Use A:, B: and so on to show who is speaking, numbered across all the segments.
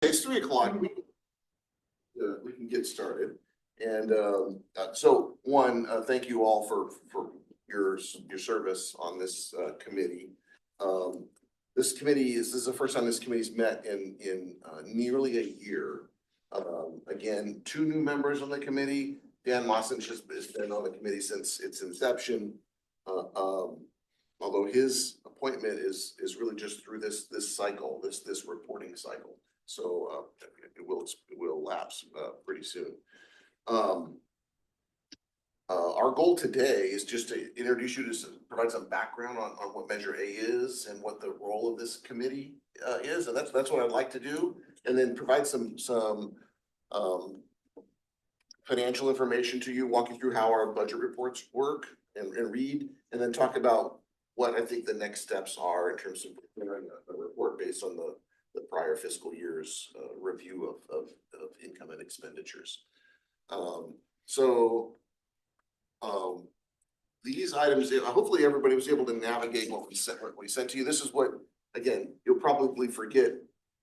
A: It's 3 o'clock. We can get started. And so one, thank you all for your service on this committee. This is the first time this committee's met in nearly a year. Again, 2 new members on the committee. Dan Mawson has been on the committee since its inception. Although his appointment is really just through this cycle, this reporting cycle. So it will lapse pretty soon. Our goal today is just to introduce you to provide some background on what Measure A is and what the role of this committee is, and that's what I'd like to do, and then provide some financial information to you, walk you through how our budget reports work and read, and then talk about what I think the next steps are in terms of preparing a report based on the prior fiscal year's review of income and expenditures. These items, hopefully everybody was able to navigate what we sent to you. This is what, again, you'll probably forget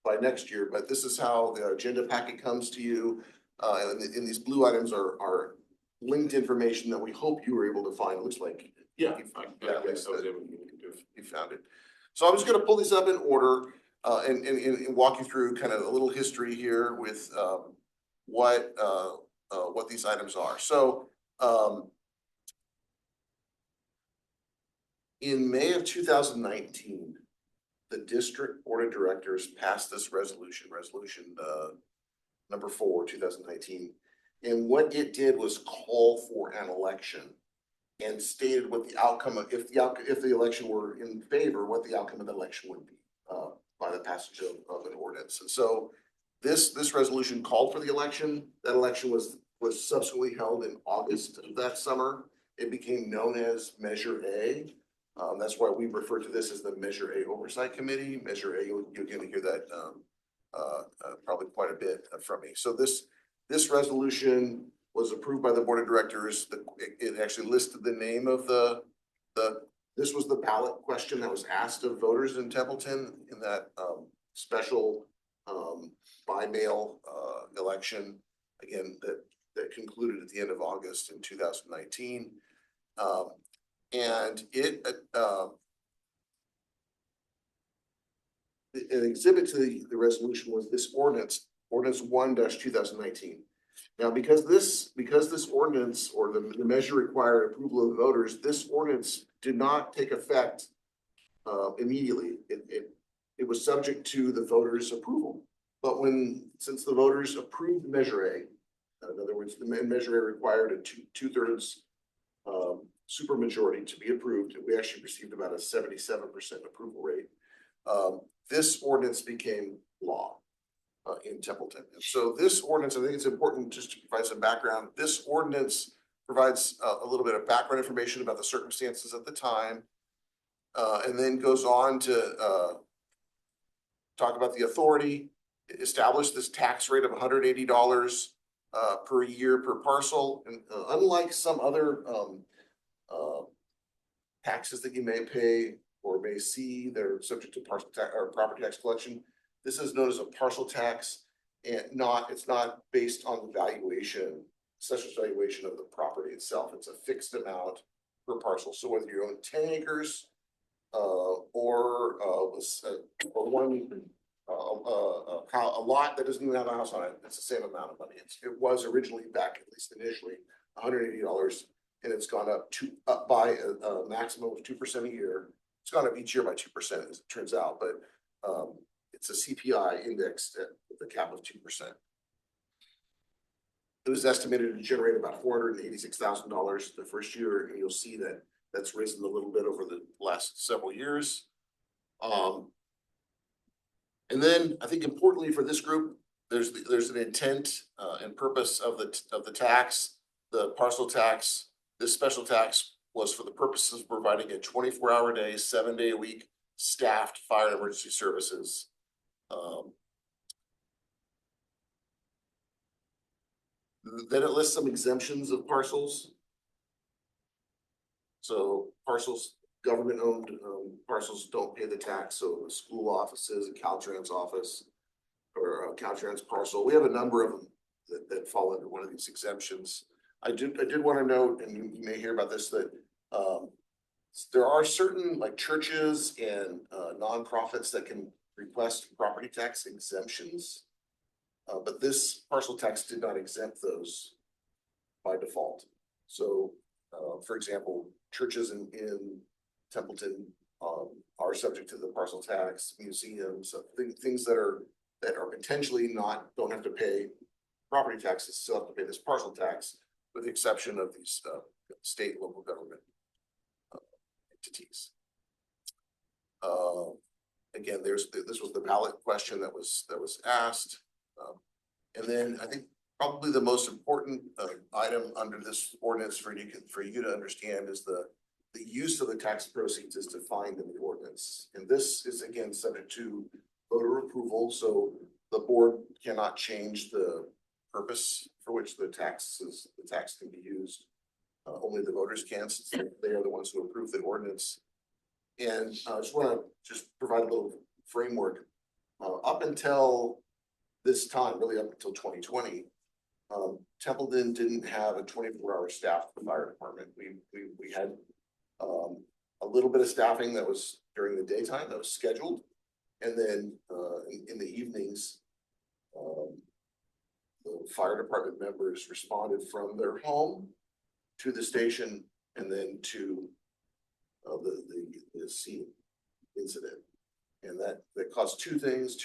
A: by next year, but this is how the agenda packet comes to you. And these blue items are linked information that we hope you were able to find. It looks like, yeah, you found it. So I'm just going to pull these up in order and walk you through kind of a little history here with what these items are. So in May of 2019, the district board of directors passed this resolution number 4, 2019. And what it did was call for an election and stated what the outcome of, if the election were in favor, what the outcome of the election would be by the passage of an ordinance. And so this resolution called for the election. That election was subsequently held in August of that summer. It became known as Measure A. That's why we refer to this as the Measure A Oversight Committee. Measure A, you're going to hear that probably quite a bit from me. So this resolution was approved by the board of directors. It actually listed the name of this was the ballot question that was asked of voters in Templeton in that special by mail election, again, that concluded at the end of August in 2019. And an exhibit to the resolution was this ordinance 1-2019. Now, because this ordinance or the measure required approval of the voters, this ordinance did not take effect immediately. It was subject to the voters' approval. But since the voters approved Measure A, in other words, the Measure A required a two-thirds supermajority to be approved, we actually received about a 77% approval rate. This ordinance became law in Templeton. And so this ordinance, I think it's important just to provide some background. This ordinance provides a little bit of background information about the circumstances at the time, and then goes on to talk about the authority, establish this tax rate of $180 per year per parcel. And unlike some other taxes that you may pay or may see, they're subject to parcel tax or property tax collection. This is known as a parcel tax, and it's not based on the valuation, assessor's valuation of the property itself. It's a fixed amount per parcel. So whether you own 10 acres or a lot that doesn't even have a house on it, it's the same amount of money. It was originally, back at least initially, $180, and it's gone up by a maximum of 2% a year. It's gone up each year by 2%, as it turns out, but it's a CPI indexed at the cap of 2%. It was estimated to generate about $486,000 the first year, and you'll see that that's risen a little bit over the last several years. And then I think importantly for this group, there's an intent and purpose of the tax, the parcel tax. This special tax was for the purposes of providing a 24-hour day, 7-day a week staffed fire and emergency services. Then it lists some exemptions of parcels. So parcels, government-owned parcels don't pay the tax. So the school offices, a Caltrans office, or a caltrans parcel. We have a number of them that fall under one of these exemptions. I did want to note, and you may hear about this, that there are certain like churches and nonprofits that can request property tax exemptions. But this parcel tax did not exempt those by default. So, for example, churches in Templeton are subject to the parcel tax. Museums, things that are potentially don't have to pay property taxes, still have to pay this parcel tax, with the exception of these state and local government entities. Again, this was the ballot question that was asked, and then I think probably the most important item under this ordinance for you to understand is the use of the tax proceeds is defined in the ordinance, and this is again subject to voter approval. So the board cannot change the purpose for which the tax can be used. Only the voters can, since they are the ones who approve the ordinance. And I just want to provide a little framework. Up until this time, really up until 2020, Templeton didn't have a 24-hour staff for the fire department. We had a little bit of staffing that was during the daytime that was scheduled, and then in the evenings, the fire department members responded from their home to the station and then to the scene incident. And that caused two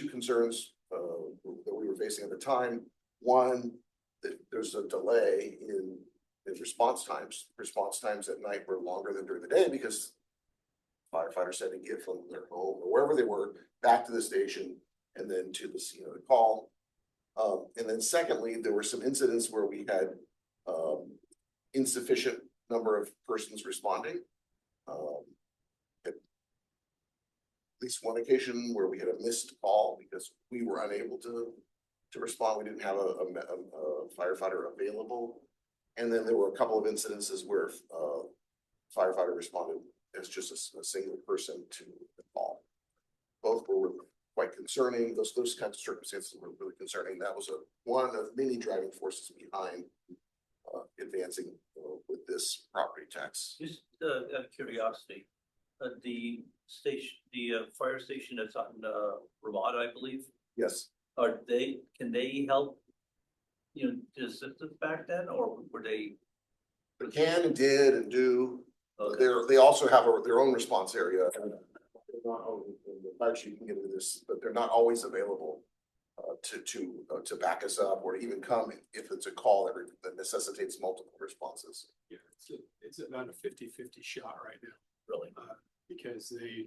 A: concerns that we were facing at the time. One, that there's a delay in response times. Response times at night were longer than during the day because firefighters had to get from their home or wherever they were back to the station and then to the scene of the call. And then secondly, there were some incidents where we had insufficient number of persons responding. At least one occasion where we had a missed call because we were unable to respond. We didn't have a firefighter available. And then there were a couple of incidences where firefighter responded as just a single person to the call. Both were quite concerning. Those kinds of circumstances were really concerning. That was one of many driving forces behind advancing with this property tax.
B: Just out of curiosity, the fire station that's on Ramada, I believe.
A: Yes.
B: Can they help, to assist us back then, or were they?
A: They can and did and do.
B: Okay.
A: They also have their own response area. The fire chief can get into this, but they're not always available to back us up or to even come if it's a call that necessitates multiple responses.
C: Yeah, it's about a 50-50 shot right now.
B: Really?
C: Because they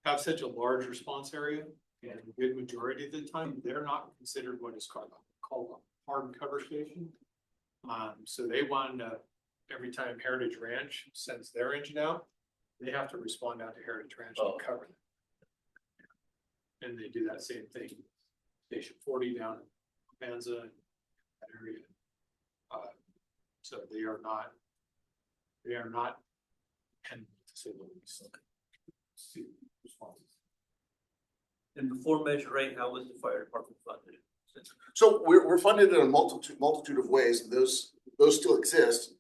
C: have such a large response area, and a good majority of the time, they're not considered what is called a hard cover station. So they want every time Heritage Ranch sends their engine out, they have to respond out to Heritage Ranch to cover them. And they do that same thing. Station 40 down in Panza, that area. So they are not, and to say the least, responses.
B: And before Measure A, how was the fire department funded?
A: So we're funded in a multitude of ways. Those still exist,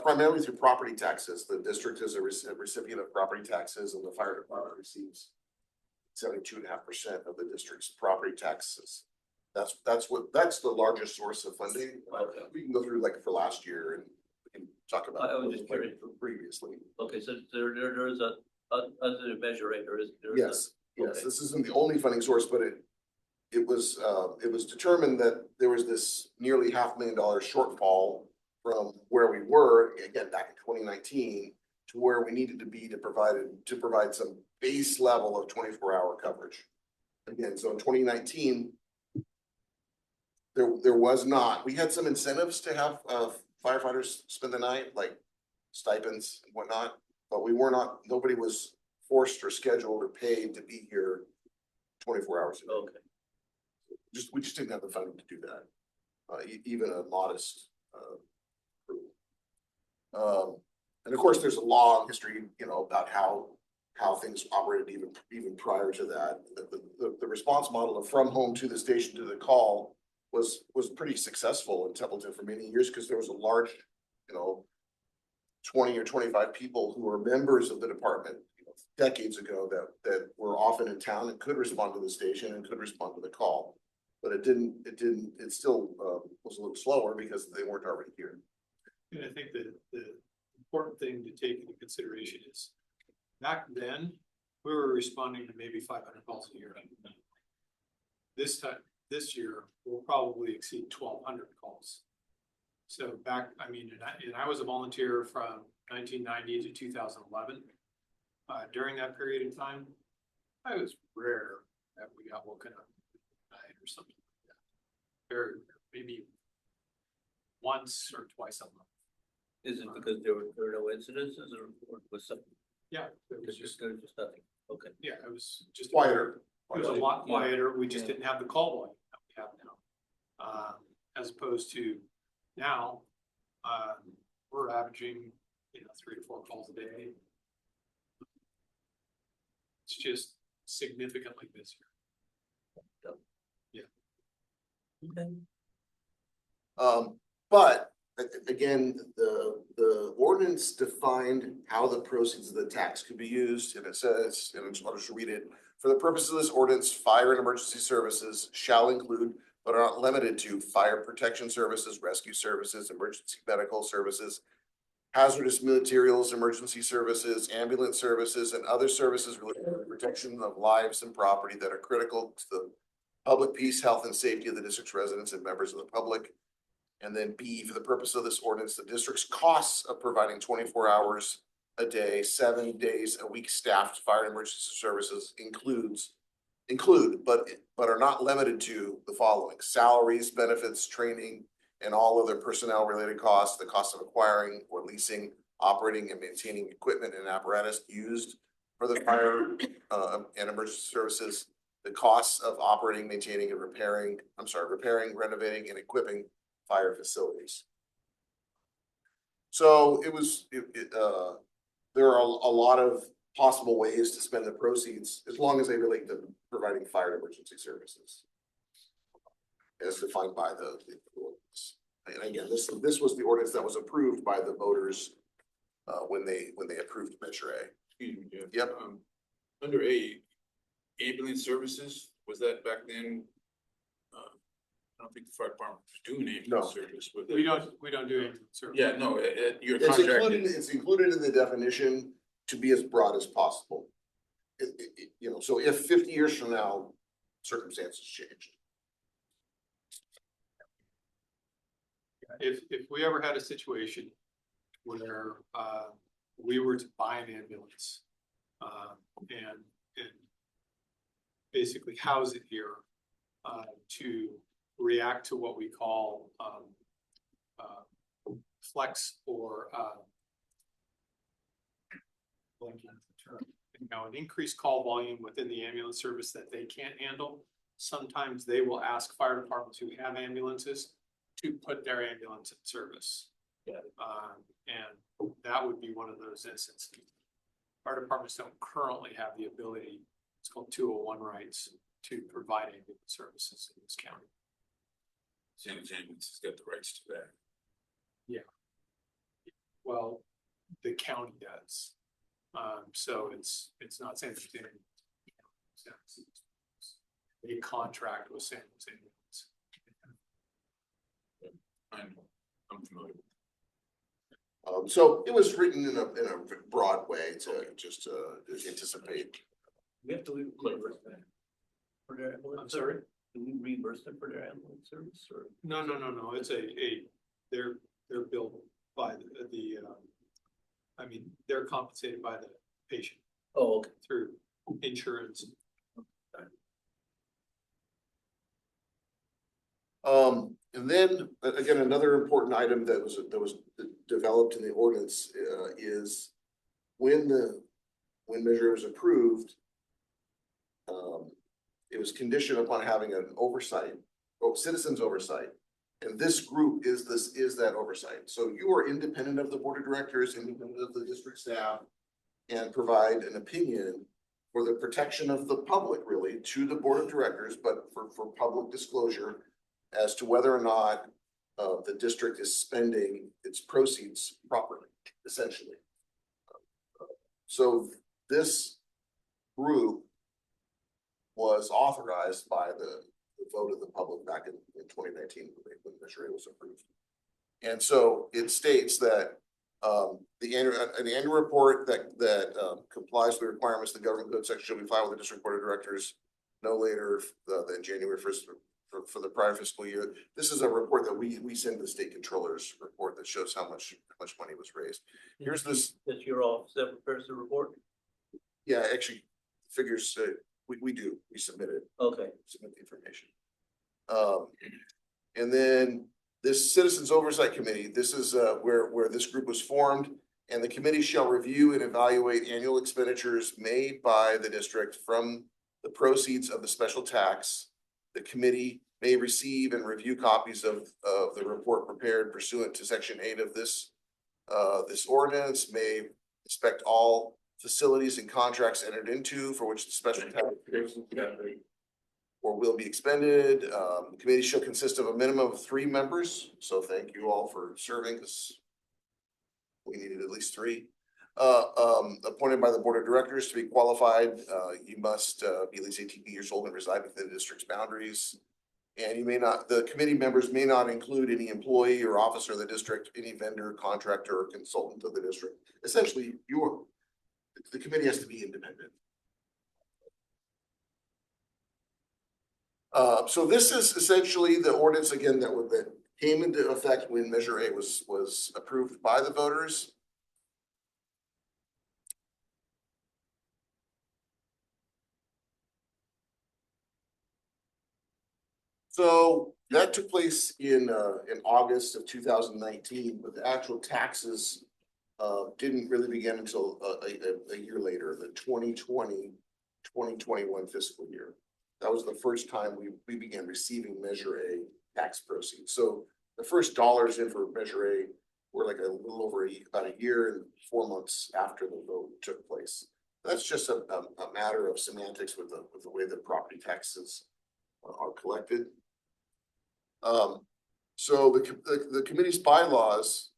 A: primarily through property taxes. The district is a recipient of property taxes, and the fire department receives 72.5% of the district's property taxes. That's the largest source of funding.
B: Okay.
A: We can go through like for last year and we can talk about
B: I was just curious.
A: Previously.
B: Okay, so there is under Measure A, there is.
A: Yes,
B: okay.
A: This isn't the only funding source, but it was determined that there was this nearly $500,000 shortfall from where we were again back in 2019 to where we needed to be to provide some base level of 24-hour coverage. Again, so in 2019, there was not. We had some incentives to have firefighters spend the night, like stipends and whatnot, but we were not. Nobody was forced or scheduled or paid to be here 24 hours a day.
B: Okay.
A: We just didn't have the funding to do that, even a modest. And of course, there's a long history, about how how things operated even prior to that. The response model of from home to the station to the call was pretty successful in Templeton for many years, because there was a large, 20 or 25 people who were members of the department decades ago that were often in town and could respond to the station and could respond to the call. But it still was a little slower because they weren't already here.
C: And I think that the important thing to take into consideration is back then, we were responding to maybe 500 calls a year. This year, we'll probably exceed 1,200 calls. So back, and I was a volunteer from 1990 to 2011. During that period of time, I was rare that we got woken up at night or something like that. Very rare, maybe once or twice a month.
B: Is it because there were no incidences or was something?
C: Yeah, it was
B: There was just nothing. Okay.
C: yeah, it was just
A: Quieter.
C: It was a lot
B: Yeah.
C: quieter. We just
B: Yeah.
C: didn't have the call volume that we have now. As opposed to now, we're averaging, 3 to 4 calls a day. It's just significantly busier.
B: Okay.
A: But again, the ordinance defined how the proceeds of the tax could be used, and it says, and I'll just read it. For the purpose of this ordinance, fire and emergency services shall include, but are not limited to, fire protection services, rescue services, emergency medical services, hazardous materials, emergency services, ambulance services, and other services related to the protection of lives and property that are critical to the public peace, health, and safety of the district's residents and members of the public. And then B, for the purpose of this ordinance, the district's costs of providing 24 hours a day, 7 days a week staffed fire and emergency services include, but are not limited to the following: salaries, benefits, training, and all other personnel related costs, the cost of acquiring or leasing, operating and maintaining equipment and apparatus used for the fire and emergency services, the costs of operating, maintaining and repairing, renovating and equipping fire facilities. So there are a lot of possible ways to spend the proceeds, as long as they relate to providing fire and emergency services, as defined by the ordinance. And again, this was the ordinance that was approved by the voters when they approved Measure A.
D: Excuse me, Jeff.
A: Yep.
D: Under A, ambulance services, was that back then? I don't think the fire department was doing ambulance service, but.
C: We don't do any service.
D: Yeah, no, your
A: It's
D: contract.
A: included in the definition to be as broad as possible. So if 50 years from now, circumstances changed.
C: If we ever had a situation where we were to buy an ambulance and basically house it here to react to what we call flex or an increased call volume within the ambulance service that they can't handle. Sometimes they will ask fire departments who have ambulances to put their ambulance in service.
B: Yeah.
C: And that would be one of those instances. Fire departments don't currently have the ability, it's called 201 rights, to provide ambulance services in this county.
D: San Antonio's got the rights to that.
C: Well, the county does. So it's not San Antonio. They contract with San Antonio.
D: I'm familiar.
A: So it was written in a broad way to just anticipate.
B: We have to reimburse them for their ambulance.
C: I'm sorry?
B: Do we reimburse them for their ambulance service or?
C: No. It's they're billed by they're compensated by the patient
B: Oh, okay.
C: through insurance.
A: And then again, another important item that was developed in the ordinance is when measure was approved, it was conditioned upon having an oversight, citizens oversight. And this group is that oversight. So you are independent of the board of directors, independent of the district staff, and provide an opinion for the protection of the public, really, to the board of directors, but for public disclosure as to whether or not the district is spending its proceeds properly, essentially. So this group was authorized by the vote of the public back in 2019 when Measure A was approved. And so it states that the annual report that complies with the requirements of the government code section shall be filed with the district board of directors no later than January 1st for the prior fiscal year. This is a report that we send to the state controller's report that shows how much money was raised. Here's this.
B: That's your office that prepares the report?
A: Yeah, actually, figures we submit it.
B: Okay.
A: Submit the information. And then this Citizens Oversight Committee, this is where this group was formed, and the committee shall review and evaluate annual expenditures made by the district from the proceeds of the special tax. The committee may receive and review copies of the report prepared pursuant to Section 8 of this ordinance, may inspect all facilities and contracts entered into for which the special tax or will be expended. The committee shall consist of a minimum of 3 members. So thank you all for serving, because we needed at least 3. Appointed by the board of directors. To be qualified, you must be at least 18 years old and reside within the district's boundaries. And you may not, the committee members may not include any employee or officer of the district, any vendor, contractor, or consultant of the district. Essentially, the committee has to be independent. So this is essentially the ordinance again that came into effect when Measure A was approved by the voters. So that took place in August of 2019, but the actual taxes didn't really begin until a year later, the 2020-2021 fiscal year. That was the first time we began receiving Measure A tax proceeds. So the first dollars in for Measure A were like a little over about a year and 4 months after the vote took place. That's just a matter of semantics with the way that property taxes are collected. So the committee's bylaws,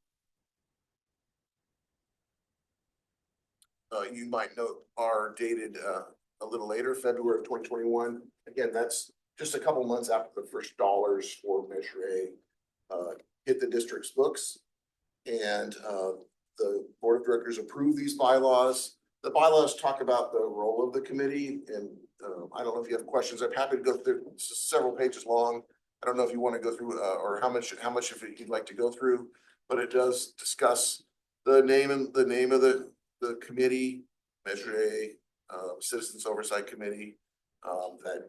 A: you might note, are dated a little later, February of 2021. Again, that's just a couple months after the first dollars for Measure A hit the district's books, and the board of directors approved these bylaws. The bylaws talk about the role of the committee, and I don't know if you have questions. I'm happy to go through. It's several pages long. I don't know if you want to go through or how much of it you'd like to go through, but it does discuss the name of the committee, Measure A, Citizens Oversight Committee, that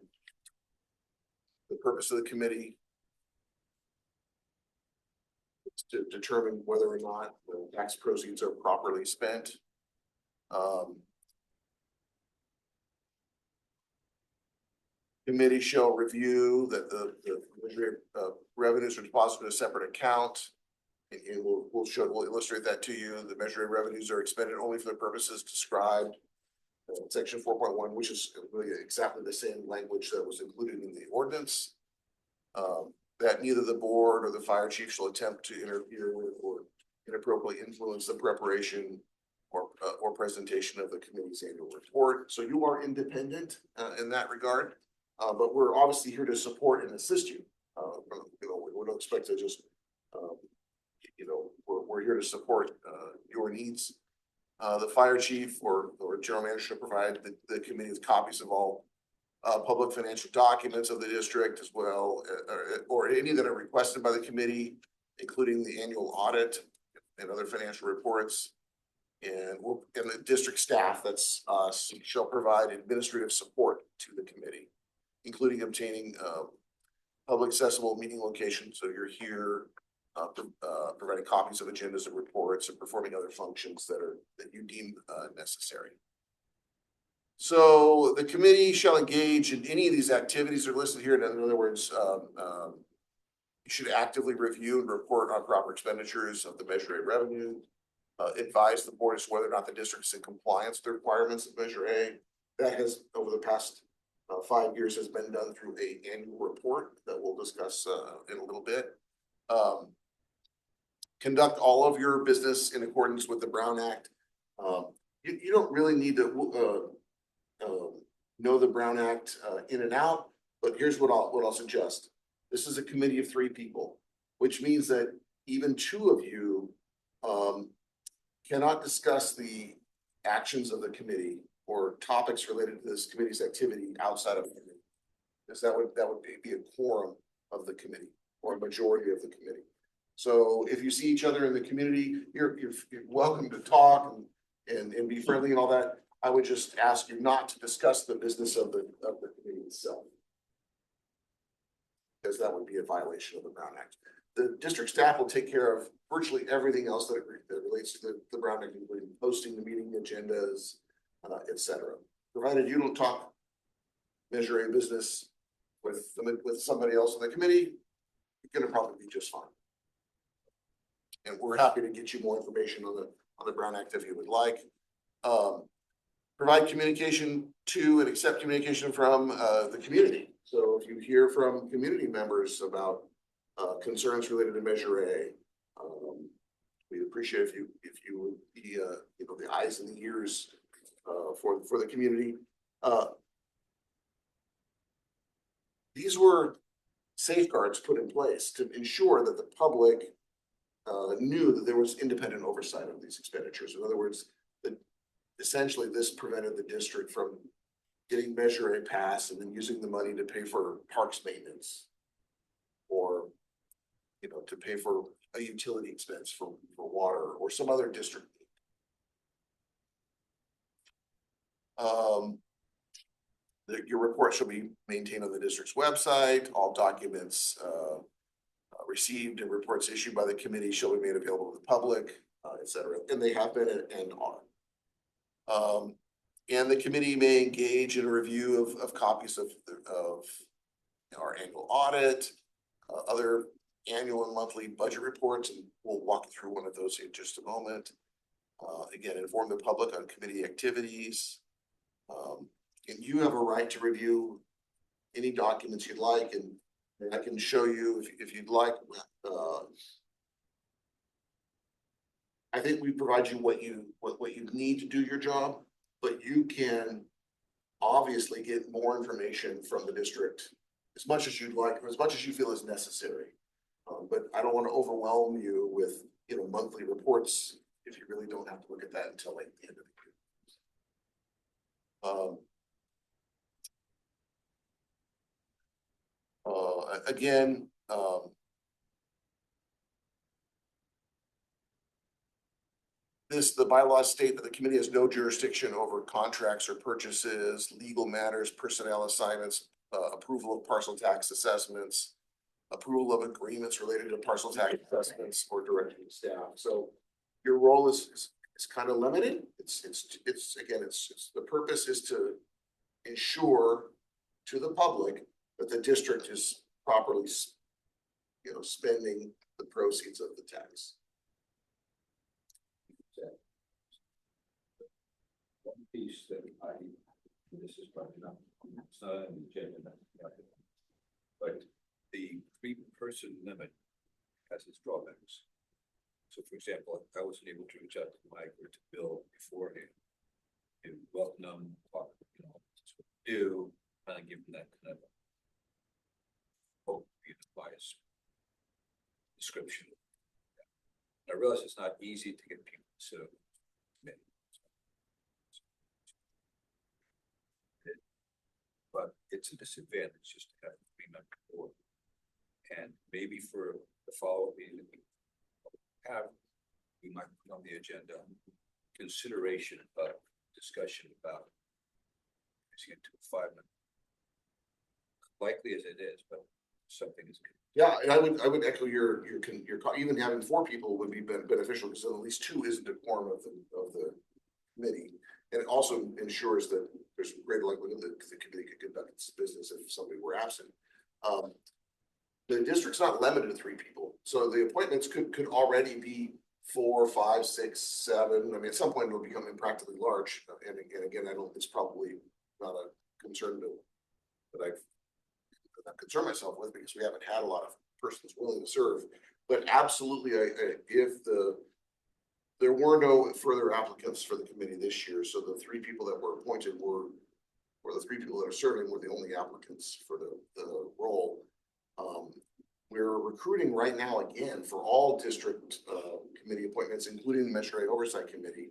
A: the purpose of the committee is to determine whether or not the tax proceeds are properly spent. Committee shall review that the revenues are deposited in a separate account. And we'll illustrate that to you. The Measure A revenues are expended only for the purposes described in Section 4.1, which is really exactly the same language that was included in the ordinance. That neither the board or the fire chief shall attempt to interfere with or inappropriately influence the preparation or presentation of the committee's annual report. So you are independent in that regard, but we're obviously here to support and assist you. We don't expect to just, we're here to support your needs. The fire chief or general manager should provide the committee with copies of all public financial documents of the district, as well, or any that are requested by the committee, including the annual audit and other financial reports. And the district staff, that's us, shall provide administrative support to the committee, including obtaining public accessible meeting locations. So you're here providing copies of agendas and reports and performing other functions that you deem necessary. So the committee shall engage in any of these activities that are listed here. In other words, you should actively review and report on proper expenditures of the Measure A revenue. advise the board as to whether or not the district is in compliance with the requirements of Measure A. That has, over the past 5 years, has been done through an annual report that we'll discuss in a little bit. Conduct all of your business in accordance with the Brown Act. You don't really need to know the Brown Act in and out, but here's what I'll suggest. This is a committee of 3 people, which means that even 2 of you cannot discuss the actions of the committee or topics related to this committee's activity outside of the committee. Because that would be a quorum of the committee or a majority of the committee. So if you see each other in the community, you're welcome to talk and be friendly and all that. I would just ask you not to discuss the business of the committee itself. Because that would be a violation of the Brown Act. The district staff will take care of virtually everything else that relates to the Brown Act, including posting the meeting agendas, et cetera. Provided you don't talk Measure A business with somebody else in the committee, you're gonna probably be just fine. And we're happy to get you more information on the Brown Act if you would like. Provide communication to and accept communication from the community. So if you hear from community members about concerns related to Measure A, we'd appreciate if you would be the eyes and the ears for the community. These were safeguards put in place to ensure that the public knew that there was independent oversight of these expenditures. In other words, that essentially this prevented the district from getting Measure A passed and then using the money to pay for parks maintenance or, to pay for a utility expense for water or some other district. Your report shall be maintained on the district's website. All documents received and reports issued by the committee shall be made available to the public, et cetera. And they have been and are. And the committee may engage in a review of copies of our annual audit, other annual and monthly budget reports, and we'll walk through one of those in just a moment. Again, inform the public on committee activities. And you have a right to review any documents you'd like, and I can show you if you'd like. I think we provide you what you need to do your job, but you can obviously get more information from the district as much as you'd like, or as much as you feel is necessary. But I don't want to overwhelm you with monthly reports if you really don't have to look at that until like the end of the year. Again, the bylaws state that the committee has no jurisdiction over contracts or purchases, legal matters, personnel assignments, approval of parcel tax assessments, approval of agreements related to parcel tax assessments, or directing staff. So your role is kind of limited. The purpose is to ensure to the public that the district is properly, spending the proceeds of the tax.
E: One piece that this is probably not, it's not on the agenda, but the 3-person limit has its drawbacks. So for example, I wasn't able to reach out to Mike or to Bill beforehand and welcome them, talk, do, kind of give them that kind of bias description. I realize it's not easy to get people to sit up. But it's a disadvantage just to have 3-member board. And maybe for the follow-up meeting that we have, we might put on the agenda consideration of discussion about using it to a 5-member. Likely as it is, but something is good.
A: Yeah, and I would echo your even having 4 people would be beneficial because at least 2 isn't a quorum of the committee. And it also ensures that there's greater likelihood that the committee could conduct its business if somebody were absent. The district's not limited to 3 people, so the appointments could already be 4, 5, 6, 7. I mean, at some point it'll become impractically large. And again, it's probably not a concern that I've concerned myself with because we haven't had a lot of persons willing to serve. But absolutely, if there were no further applicants for the committee this year, so the 3 people that were appointed or the 3 people that are serving were the only applicants for the role. We're recruiting right now again for all district committee appointments, including the Metro Area Oversight Committee.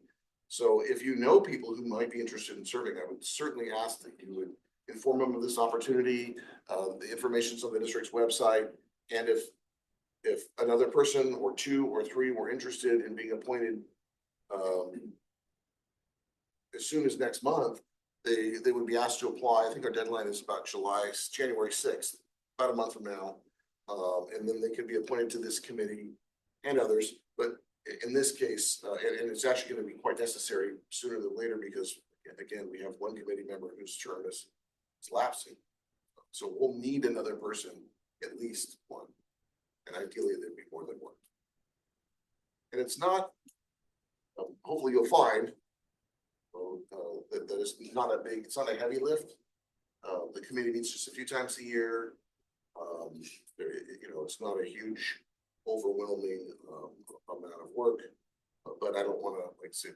A: So if you know people who might be interested in serving, I would certainly ask that you would inform them of this opportunity. The information's on the district's website. And if another person or 2 or 3 were interested in being appointed as soon as next month, they would be asked to apply. I think our deadline is about January 6th, about a month from now. And then they could be appointed to this committee and others. But in this case, and it's actually going to be quite necessary sooner than later because, again, we have one committee member whose term is lapsing. So we'll need another person, at least one. And ideally, there'd be more than one. And it's not, hopefully you'll find that it's not a heavy lift. The committee meets just a few times a year. It's not a huge, overwhelming amount of work, but I don't want to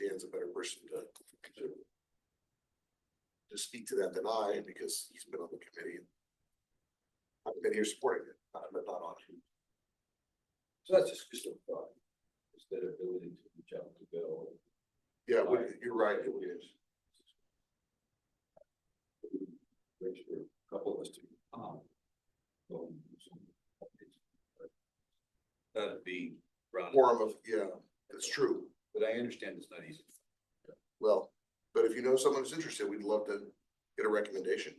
A: Dan's a better person to speak to that than I, because he's been on the committee. I've been here supporting it, but not on it.
E: So that's just a thought. Is that ability to reach out to Bill?
A: Yeah, you're right. It is.
E: Register a couple of us to that'd be round.
A: Quorum of, yeah, it's true.
E: But I understand it's not easy.
A: Well, but if you know someone who's interested, we'd love to get a recommendation.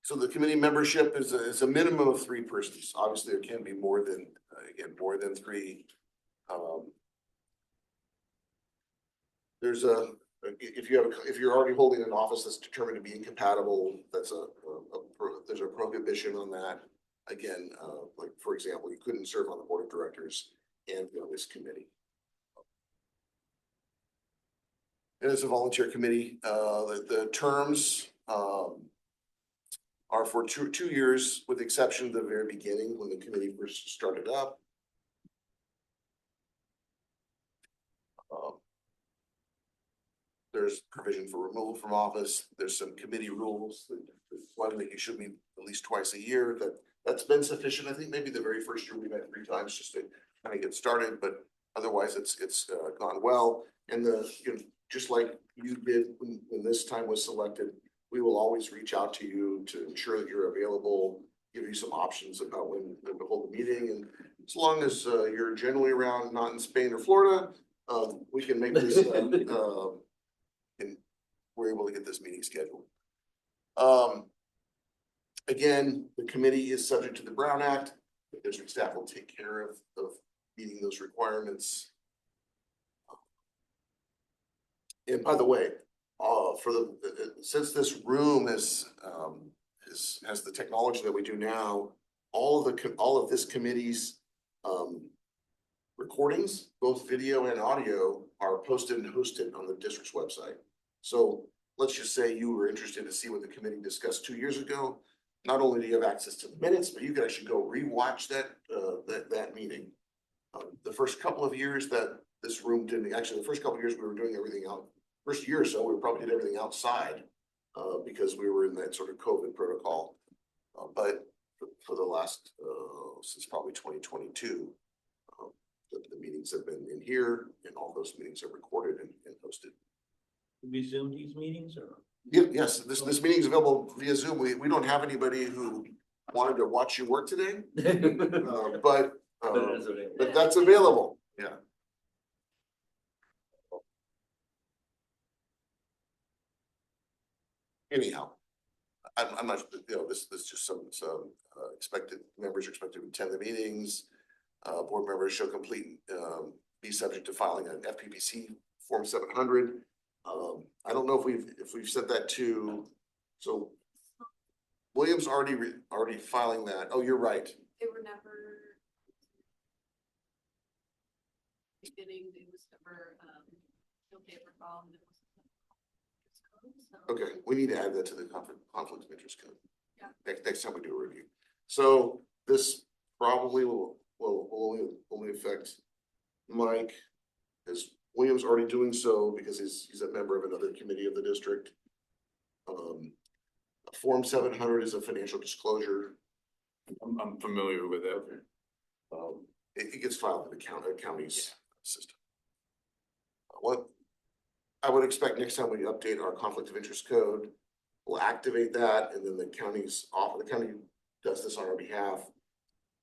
A: So the committee membership is a minimum of 3 persons. Obviously, there can be more than more than 3. There's if you're already holding an office that's determined to be incompatible, there's a prohibition on that. Again, like for example, you couldn't serve on the board of directors and be on this committee. And it's a volunteer committee. The terms are for two years, with the exception of the very beginning when the committee first started up. There's provision for removal from office. There's some committee rules. There's one that you should meet at least twice a year. That's been sufficient. I think maybe the very first year we met 3 times just to kind of get started, but otherwise it's gone well. And just like you did when this time was selected, we will always reach out to you to ensure that you're available, give you some options about when to hold the meeting. And as long as you're generally around, not in Spain or Florida, we can make this and we're able to get this meeting scheduled. Again, the committee is subject to the Brown Act. The district staff will take care of meeting those requirements. And by the way, since this room has the technology that we do now, all of this committee's recordings, both video and audio, are posted and hosted on the district's website. So let's just say you were interested to see what the committee discussed 2 years ago. Not only do you have access to the minutes, but you can actually go rewatch that meeting. The first couple of years that this room didn't, actually the first couple of years we were doing everything out. First year or so, we probably did everything outside because we were in that sort of COVID protocol. But for the last, since probably 2022, the meetings have been in here, and all those meetings are recorded and posted.
B: Can we Zoom these meetings or?
A: Yeah, yes, this meeting is available via Zoom. We don't have anybody who wanted to watch you work today, but that's available. Yeah. Anyhow, I'm not, this just some expected members are expected to attend the meetings. Board members shall be subject to filing an FPPC Form 700. I don't know if we've sent that to So Williams already filing that. Oh, you're right.
F: They were never. Beginning, it was never, no paper call. And it was. So.
A: Okay, we need to add that to the conflict of interest code.
F: Yeah.
A: Next time we do a review. So this probably will only affect Mike, as William's already doing so because he's a member of another committee of the district. Form 700 is a financial disclosure.
D: I'm familiar with that.
A: It gets filed in the county's system. What I would expect next time we update our conflict of interest code, we'll activate that, and then the county does this on our behalf.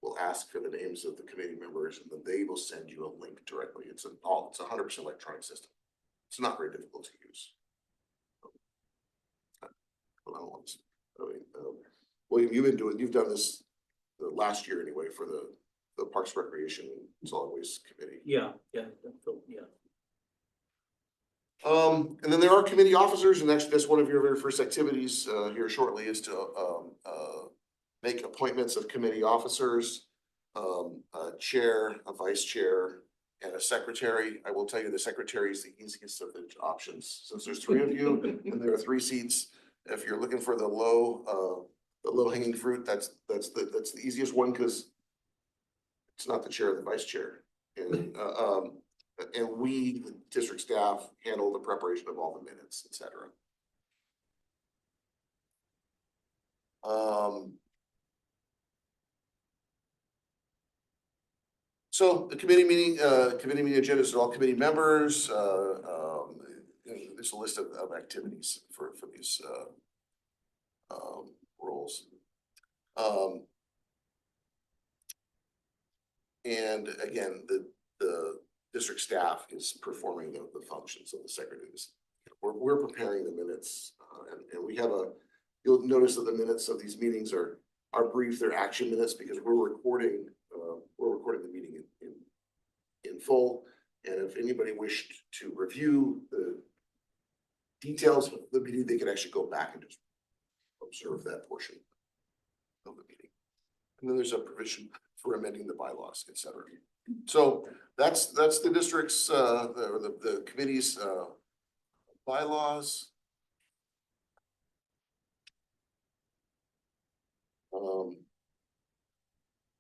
A: We'll ask for the names of the committee members, and then they will send you a link directly. It's a 100% electronic system. It's not very difficult to use. William, you've done this the last year anyway for the Parks Recreation and Solid Waste Committee.
B: Yeah.
A: And then there are committee officers, and actually that's one of your very first activities here shortly is to make appointments of committee officers, a chair, a vice chair, and a secretary. I will tell you the secretary is the easiest of the options. Since there's 3 of you and there are 3 seats, if you're looking for the low hanging fruit, that's the easiest one because it's not the chair or the vice chair. And we, the district staff, handle the preparation of all the minutes, et cetera. So the committee meeting agenda is all committee members. There's a list of activities for these roles. And again, the district staff is performing the functions of the secretaries. We're preparing the minutes, and we have you'll notice that the minutes of these meetings are brief, they're action minutes because we're recording the meeting in full. And if anybody wished to review the details of the meeting, they could actually go back and just observe that portion of the meeting. And then there's a provision for amending the bylaws, et cetera. So that's the district's the committee's bylaws.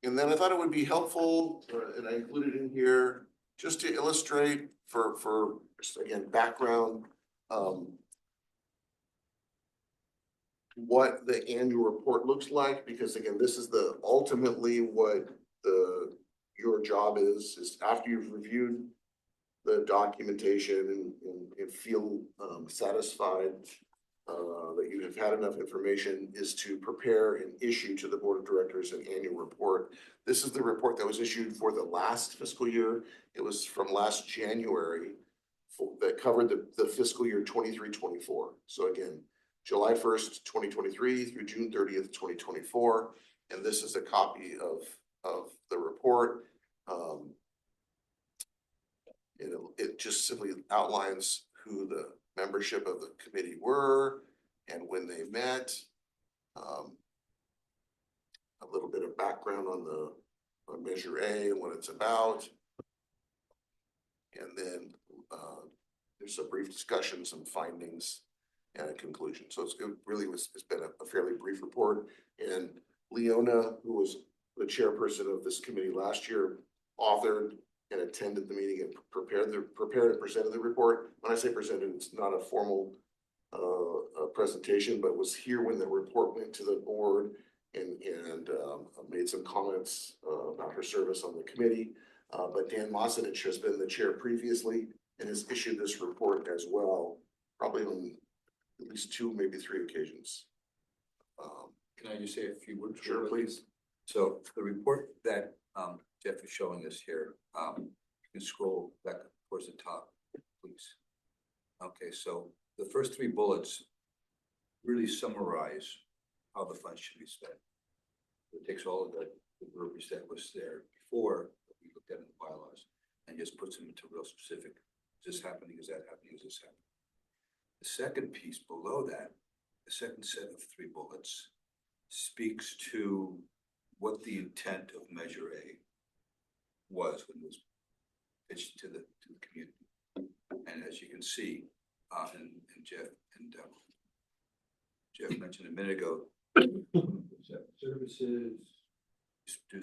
A: And then I thought it would be helpful, and I included in here just to illustrate for again background, what the annual report looks like, because again, this is ultimately what your job is after you've reviewed the documentation and feel satisfied that you have had enough information, is to prepare and issue to the board of directors an annual report. This is the report that was issued for the last fiscal year. It was from last January that covered the fiscal year 23-24. So again, July 1st, 2023 through June 30th, 2024. And this is a copy of the report. It just simply outlines who the membership of the committee were and when they met. A little bit of background on Measure A and what it's about. And then there's a brief discussion, some findings, and a conclusion. So it's been a fairly brief report. And Leona, who was the chairperson of this committee last year, authored and attended the meeting and prepared and presented the report. When I say presented, it's not a formal presentation, but was here when the report went to the board and made some comments about her service on the committee. But Dan Mosinich has been the chair previously and has issued this report as well, probably on at least 2, maybe 3 occasions.
E: Can I just say a few words?
A: Sure, please.
E: So the report that Jeff is showing us here, you can scroll back towards the top, please. Okay, so the first 3 bullets really summarize how the funds should be spent. It takes all of the verbiage that was there before that we looked at in the bylaws and just puts them into real specific. Is this happening? Is that happening? Is this happening? The second piece below that is second set of 3 bullets speaks to what the intent of Measure A was when it was pitched to the community. And as you can see, and Jeff mentioned a minute ago, services, do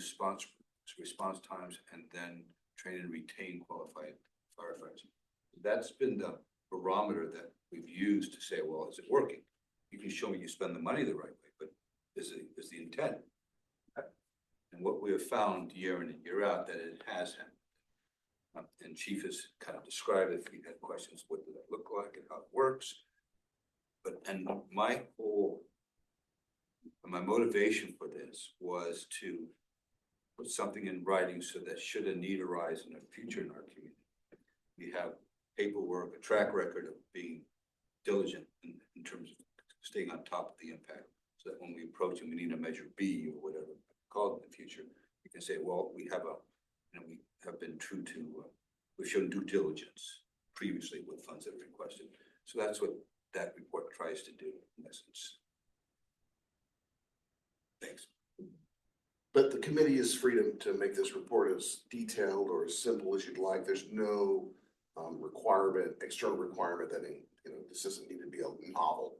E: response times, and then train and retain qualified firefighters. That's been the barometer that we've used to say, well, is it working? You can show me you spend the money the right way, but is the intent? And what we have found year in and year out that it has happened. And Chief has kind of described it. If you had questions, what does that look like and how it works? But, and my motivation for this was to put something in writing so that should a need arise in the future in our community, we have paperwork, a track record of being diligent in terms of staying on top of the impact. So that when we approach and we need a Measure B or whatever called in the future, we can say, well, we have we have been true to, we've shown due diligence previously with funds that are requested. So that's what that report tries to do in essence. Thanks.
A: But the committee is free to make this report as detailed or as simple as you'd like. There's no requirement, external requirement that, this doesn't need to be a novel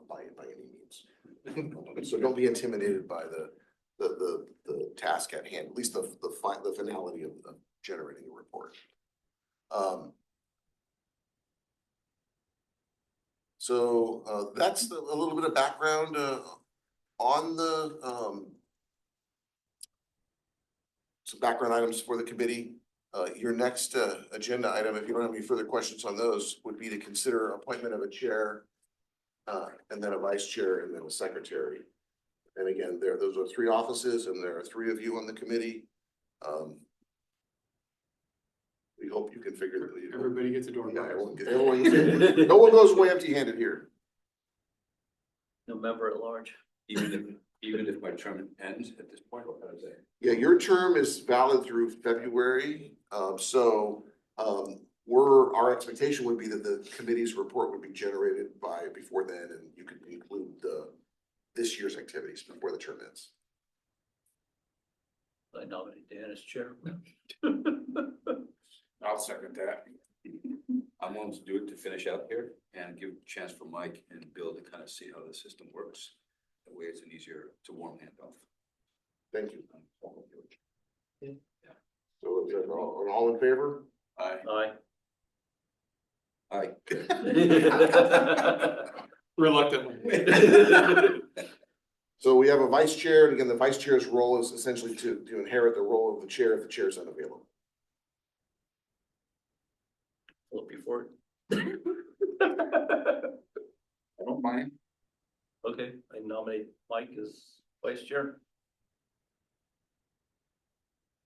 A: by any means. So don't be intimidated by the task at hand, at least the finality of generating a report. So that's a little bit of background on the some background items for the committee. Your next agenda item, if you don't have any further questions on those, would be to consider appointment of a chair, and then a vice chair, and then a secretary. And again, those are 3 offices, and there are 3 of you on the committee. We hope you can figure that.
C: Everybody gets a door.
A: Yeah, no one goes away empty-handed here.
B: No member at large.
E: Even if my term ends at this point, or how does that?
A: Yeah, your term is valid through February. Our expectation would be that the committee's report would be generated before then, and you could include this year's activities before the term ends.
B: I nominate Dan as chair.
D: I'll second that.
E: I'm willing to do it to finish out here and give a chance for Mike and Bill to kind of see how the system works. That way it's an easier to warm handoff.
A: Thank you.
B: Yeah.
A: So is that all in favor?
B: Aye.
E: Aye.
C: Reluctantly.
A: So we have a vice chair, and again, the vice chair's role is essentially to inherit the role of the chair if the chair is unavailable.
B: Look before.
D: I don't mind.
B: Okay, I nominate Mike as vice chair.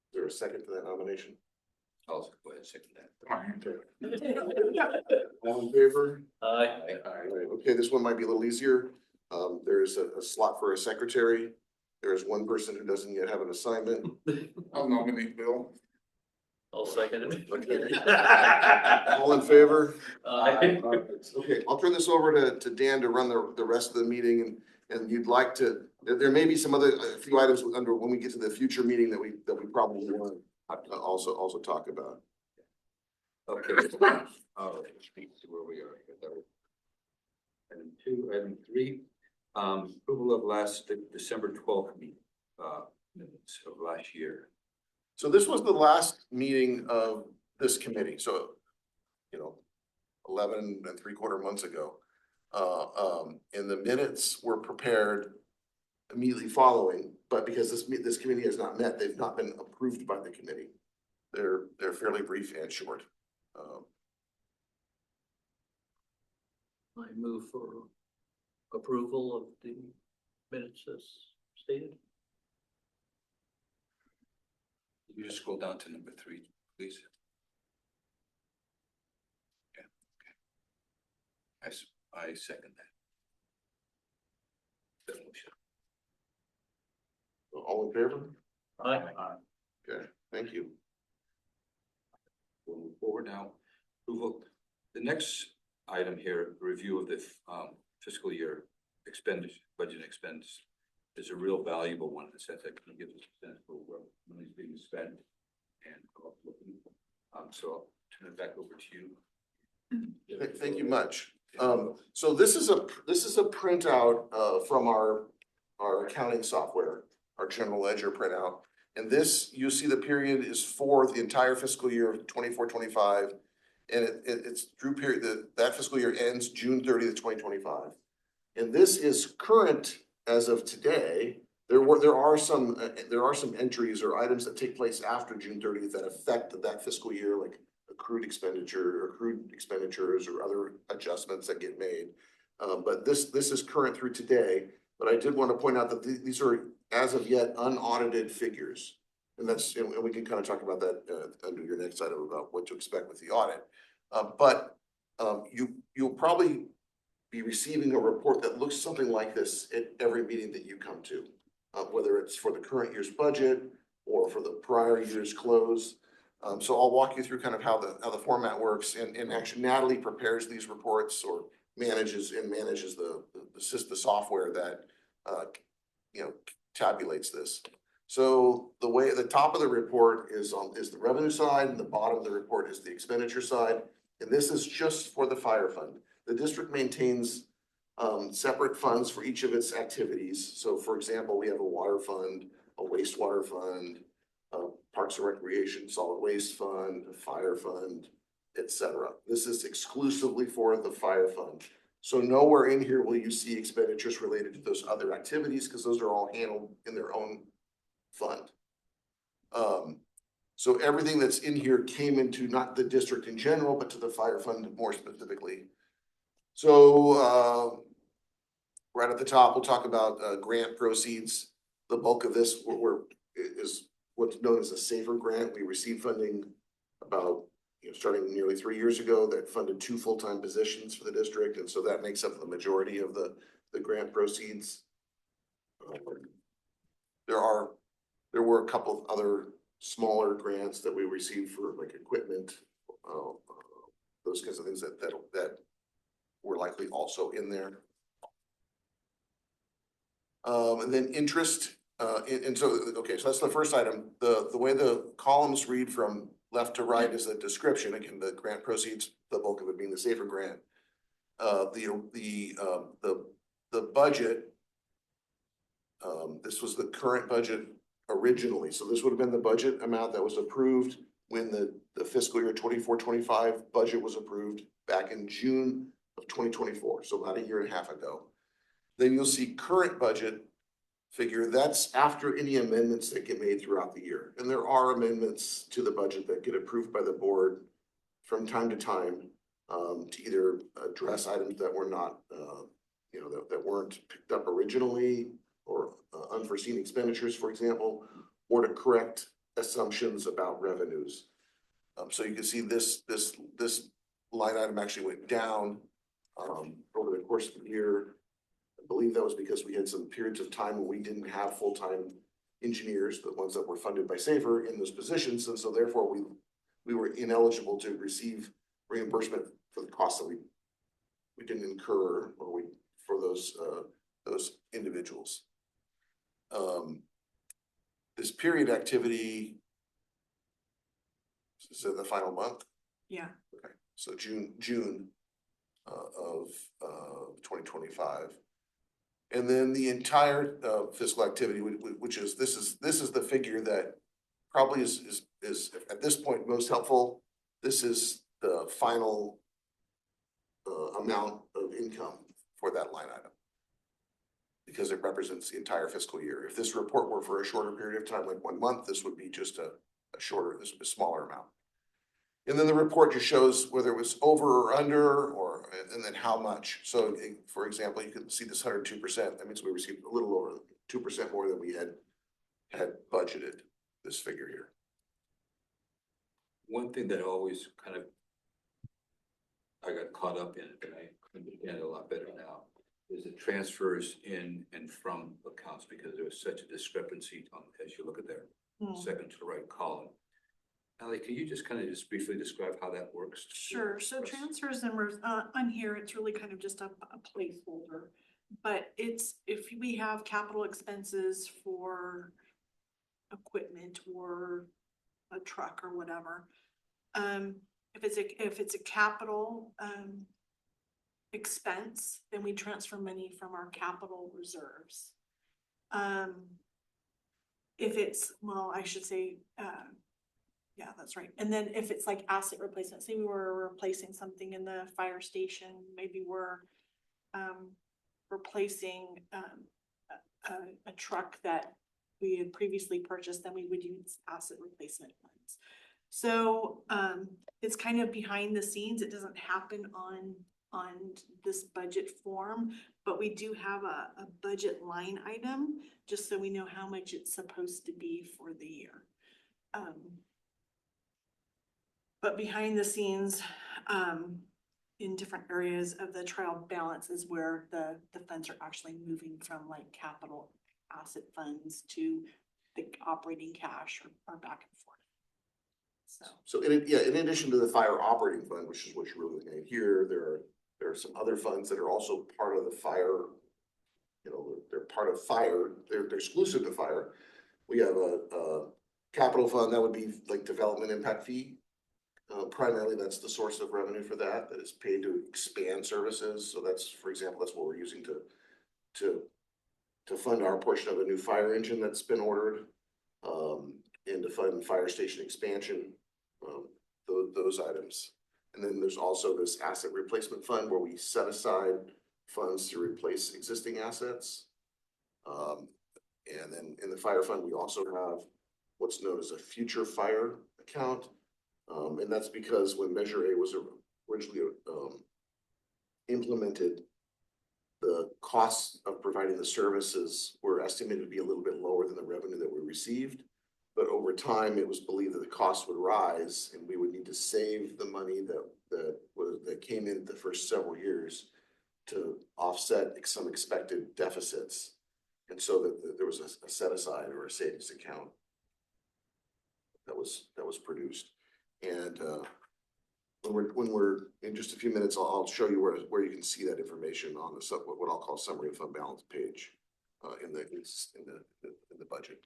A: Is there a second to that nomination?
E: I'll go ahead and second that.
A: All in favor?
B: Aye.
A: Okay, this one might be a little easier. There's a slot for a secretary. There's one person who doesn't yet have an assignment.
D: I'll nominate Bill.
B: I'll second it.
A: Okay. All in favor?
B: Aye.
A: Okay, I'll turn this over to Dan to run the rest of the meeting, and you'd like to, there may be a few items when we get to the future meeting that we probably want to also talk about.
E: Okay. All right, let's see where we are here. Item 2, item 3, approval of the December 12th meeting, minutes of last year.
A: So this was the last meeting of this committee, so 11 3/4 months ago. And the minutes were prepared immediately following, but because this committee has not met, they've not been approved by the committee. They're fairly brief and short.
B: I move for approval of the minutes as stated.
E: You just scroll down to number 3, please. Okay. I second that. Motion.
A: All in favor?
B: Aye.
A: Okay, thank you.
E: We'll move forward now. Approval. The next item here, review of the fiscal year expenditure, budget expense is a real valuable one in the sense that kind of gives us a sense for where money's being spent and looking. So I'll turn it back over to you.
A: Thank you much. So this is a printout from our accounting software, our general ledger printout. And this, you see the period is for the entire fiscal year of 24-25. And it's through period, that fiscal year ends June 30th, 2025. And this is current as of today. There are some entries or items that take place after June 30th that affect that fiscal year, like accrued expenditures or other adjustments that get made. But this is current through today. But I did want to point out that these are as of yet unaudited figures. And we can kind of talk about that under your next item about what to expect with the audit. But you'll probably be receiving a report that looks something like this at every meeting that you come to, whether it's for the current year's budget or for the prior year's close. So I'll walk you through kind of how the format works, and actually Natalie prepares these reports or manages the software that tabulates this. So the top of the report is the revenue side, and the bottom of the report is the expenditure side. And this is just for the fire fund. The district maintains separate funds for each of its activities. So for example, we have a water fund, a wastewater fund, a parks and recreation, solid waste fund, a fire fund, etc. This is exclusively for the fire fund. So nowhere in here will you see expenditures related to those other activities, because those are all handled in their own fund. So everything that's in here came into not the district in general, but to the fire fund more specifically. So right at the top, we'll talk about grant proceeds. The bulk of this is what's known as a SAFER grant. We received funding about starting nearly 3 years ago that funded 2 full-time positions for the district, and so that makes up the majority of the grant proceeds. There were a couple of other smaller grants that we received for like equipment, those kinds of things that were likely also in there. And then interest, and so that's the first item. The way the columns read from left to right is a description. Again, the grant proceeds, the bulk of it being the SAFER grant. The budget. This was the current budget originally. So this would have been the budget amount that was approved when the fiscal year 24-25 budget was approved back in June of 2024. So about 1.5 years ago. Then you'll see current budget figure. That's after any amendments that get made throughout the year. And there are amendments to the budget that get approved by the board from time to time to either address items that were not, that weren't picked up originally, or unforeseen expenditures, for example, or to correct assumptions about revenues. So you can see this line item actually went down over the course of the year. I believe that was because we had some periods of time when we didn't have full-time engineers, the ones that were funded by SAFER, in those positions, and so therefore we were ineligible to receive reimbursement for the costs that we didn't incur for those individuals. This period activity is in the final month.
G: Yeah.
A: Okay, so June of 2025, and then the entire fiscal activity, which is this is the figure that probably is at this point most helpful. This is the final amount of income for that line item, because it represents the entire fiscal year. If this report were for a shorter period of time, like 1 month, this would be just a smaller amount. And then the report just shows whether it was over or under, and then how much. So for example, you can see this 102%. That means we received a little over 2% more than we had budgeted, this figure here.
E: One thing that always I got caught up in it, and I understand it a lot better now, is the transfers in and from accounts, because there was such a discrepancy as you look at their second to the right column. Allie, can you just briefly describe how that works?
G: Sure. So transfers and on here, it's really kind of just a placeholder. but it's, if we have capital expenses for equipment or a truck or whatever, if it's a capital, expense, then we transfer money from our capital reserves. If it's, well, I should say, yeah, that's right. And then if it's like asset replacement, say we were replacing something in the fire station, maybe we're replacing a truck that we had previously purchased, then we would use asset replacement funds. So it's kind of behind the scenes. It doesn't happen on this budget form, but we do have a budget line item, just so we know how much it's supposed to be for the year. But behind the scenes, in different areas of the trial balance is where the funds are actually moving from like capital asset funds to the operating cash or back and forth. So,
A: in addition to the fire operating fund, which is what you're really looking at here, there are some other funds that are also part of the fire. You know, they're part of fire, they're exclusive to fire. We have a capital fund that would be like development impact fee. Primarily, that's the source of revenue for that is paid to expand services. So that's, for example, that's what we're using to fund our portion of a new fire engine that's been ordered, and to fund fire station expansion, those items. And then there's also this asset replacement fund where we set aside funds to replace existing assets. And then in the fire fund, we also have what's known as a future fire account. And that's because when Measure A was originally implemented, the costs of providing the services were estimated to be a little bit lower than the revenue that we received. But over time, it was believed that the cost would rise and we would need to save the money that came in the first several years to offset some expected deficits. And so that there was a set aside or a savings account that was produced. And when we're in just a few minutes, I'll show you where you can see that information on the what I'll call summary of fund balance page in the budget.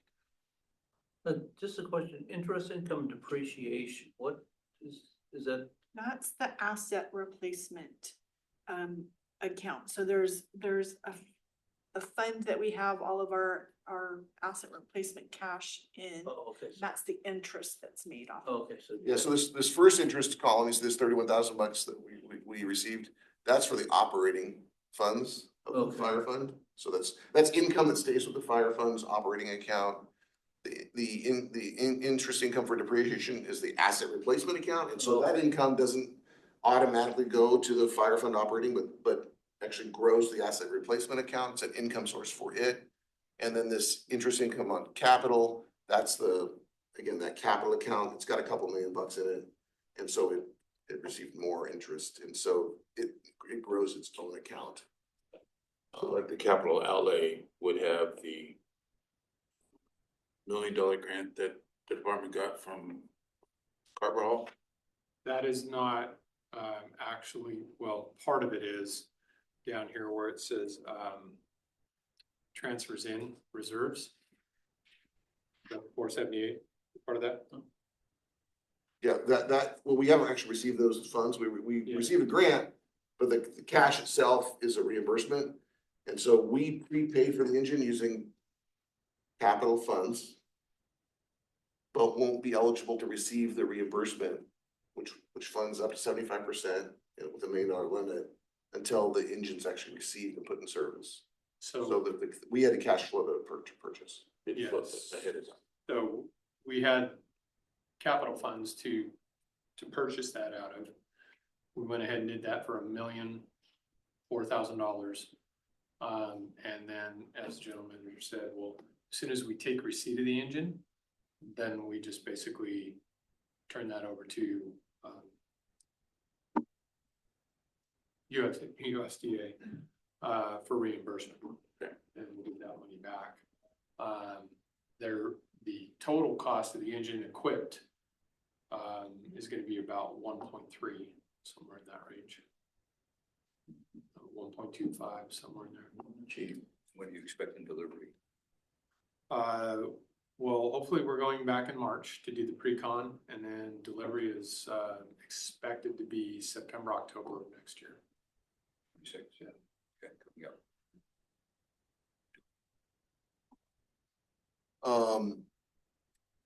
B: Just a question, interest income depreciation, what is that?
G: that's the asset replacement account. So there's a fund that we have all of our asset replacement cash in.
B: Oh, okay.
G: That's the interest that's made off.
B: Oh, okay, so.
A: Yeah, so this first interest column is this $31,000 that we received. That's for the operating funds of the fire fund. So that's income that stays with the fire fund's operating account. The interest income for depreciation is the asset replacement account, and so that income doesn't automatically go to the fire fund operating, but actually grows the asset replacement account. It's an income source for it. And then this interest income on capital, that's again, that capital account, it's got a couple $1 million in it. And so it received more interest. And so it grows its own account.
D: So like the capital outlay would have the $1 million grant that the department got from Carver Hall?
C: That is not actually, well, part of it is down here where it says transfers in reserves. The 478, part of that.
A: Yeah, well, we haven't actually received those funds. We received a grant, but the cash itself is a reimbursement. And so we prepaid for the engine using capital funds, but won't be eligible to receive the reimbursement, which funds up to 75% with a $1 million limit until the engine's actually received and put in service. So we had a cash flow to purchase.
C: Yes. So we had capital funds to purchase that out of. We went ahead and did that for $1,004,000. And then, as the gentleman said, well, as soon as we take receipt of the engine, then we just basically turn that over to USDA for reimbursement, and we'll get that money back. The total cost of the engine equipped is going to be about 1.3, somewhere in that range. 1.25, somewhere in there.
E: Chief, when are you expecting delivery?
C: Well, hopefully we're going back in March to do the pre-con, and then delivery is, expected to be September, October of next year.
E: 26, yeah, okay, coming up.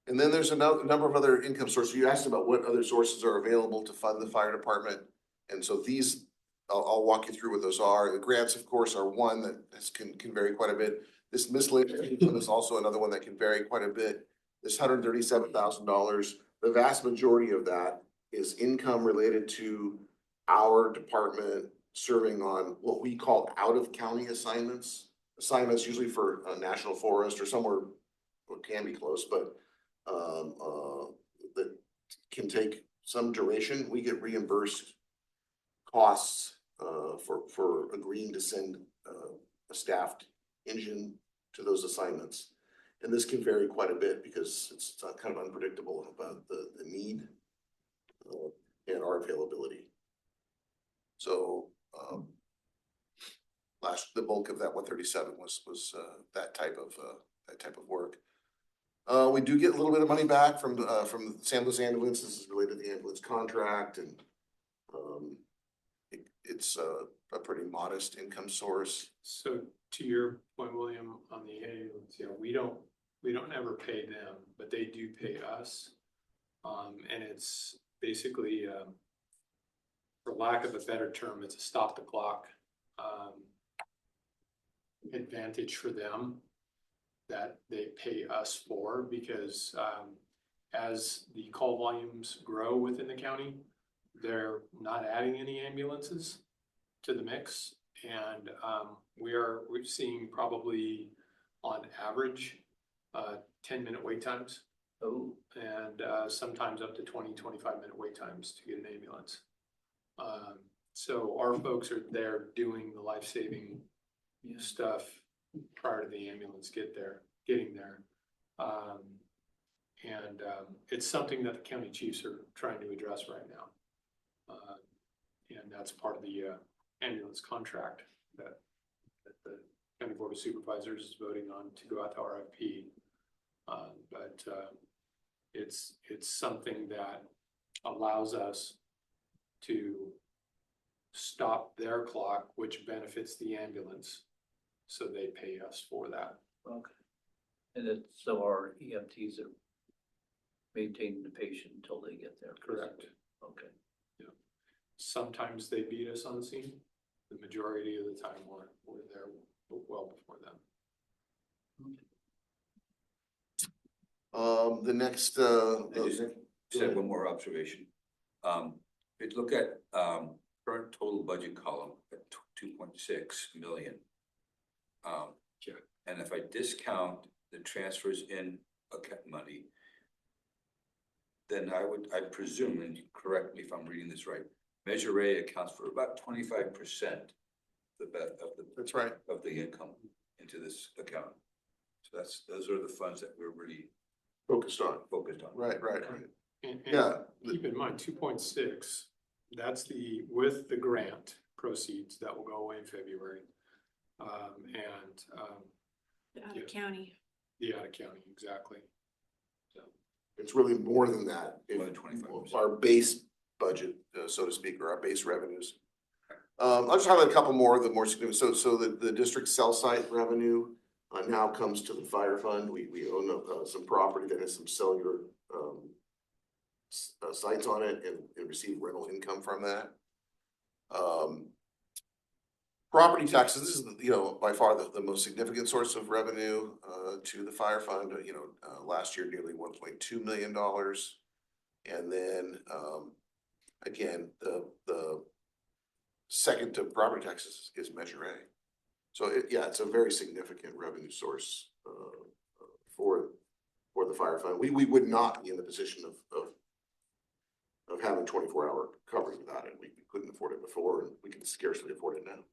A: And then there's a number of other income sources. You asked about what other sources are available to fund the fire department. And so these, I'll walk you through what those are. The grants, of course, are one that can vary quite a bit. This miscellaneous income is also another one that can vary quite a bit. This $137,000, the vast majority of that is income related to our department serving on what we call out-of-county assignments. Assignments usually for a national forest or somewhere, it can be close, but that can take some duration. We get reimbursed costs for agreeing to send a staffed engine to those assignments. And this can vary quite a bit because it's kind of unpredictable about the need and our availability. So the bulk of that 137 was that type of work. We do get a little bit of money back from San Luis Ambulance. This is related to the ambulance contract, and it's a pretty modest income source.
C: So to your point, William, on the ambulance, yeah, we don't ever pay them, but they do pay us. And it's basically, for lack of a better term, it's a stop the clock advantage for them that they pay us for, because as the call volumes grow within the county, they're not adding any ambulances to the mix. And we're seeing probably on average 10-minute wait times.
B: Oh,
C: And sometimes up to 20-25-minute wait times to get an ambulance. So our folks are there doing the life-saving stuff prior to the ambulance getting there. And it's something that the county chiefs are trying to address right now. And that's part of the ambulance contract that the county board of supervisors is voting on to go out to RFP. But it's something that allows us to stop their clock, which benefits the ambulance. So they pay us for that.
B: okay. And then, so our EMTs are maintaining the patient until they get there.
C: Correct.
B: Okay.
C: Sometimes they beat us on the scene. The majority of the time we're there well before them.
A: The next,
E: I just have one more observation. If you look at current total budget column at 2.6 million.
C: Yeah.
E: And if I discount the transfers in account money, then I presume, and you correct me if I'm reading this right, Measure A accounts for about 25%
A: that's right.
E: of the income into this account. So those are the funds that we're really
A: Focused on.
E: focused on.
A: Right.
C: And
A: Yeah.
C: keep in mind, 2.6, that's with the grant proceeds that will go away in February.
G: The out of county.
C: The out of county, exactly. So,
A: It's really more than that.
E: More than 25%.
A: Our base budget, so to speak, or our base revenues. I'll just highlight a couple more of the more significant. So the district cell site revenue now comes to the fire fund. We own some property that has some cellular sites on it and receive rental income from that. Property taxes, this is, by far the most significant source of revenue to the fire fund. Last year, nearly $1.2 million. And then, again, the second to property taxes is Measure A. So it's a very significant revenue source for the fire fund. We would not be in the position of having 24-hour coverage without it. We couldn't afford it before, and we can scarcely afford it now.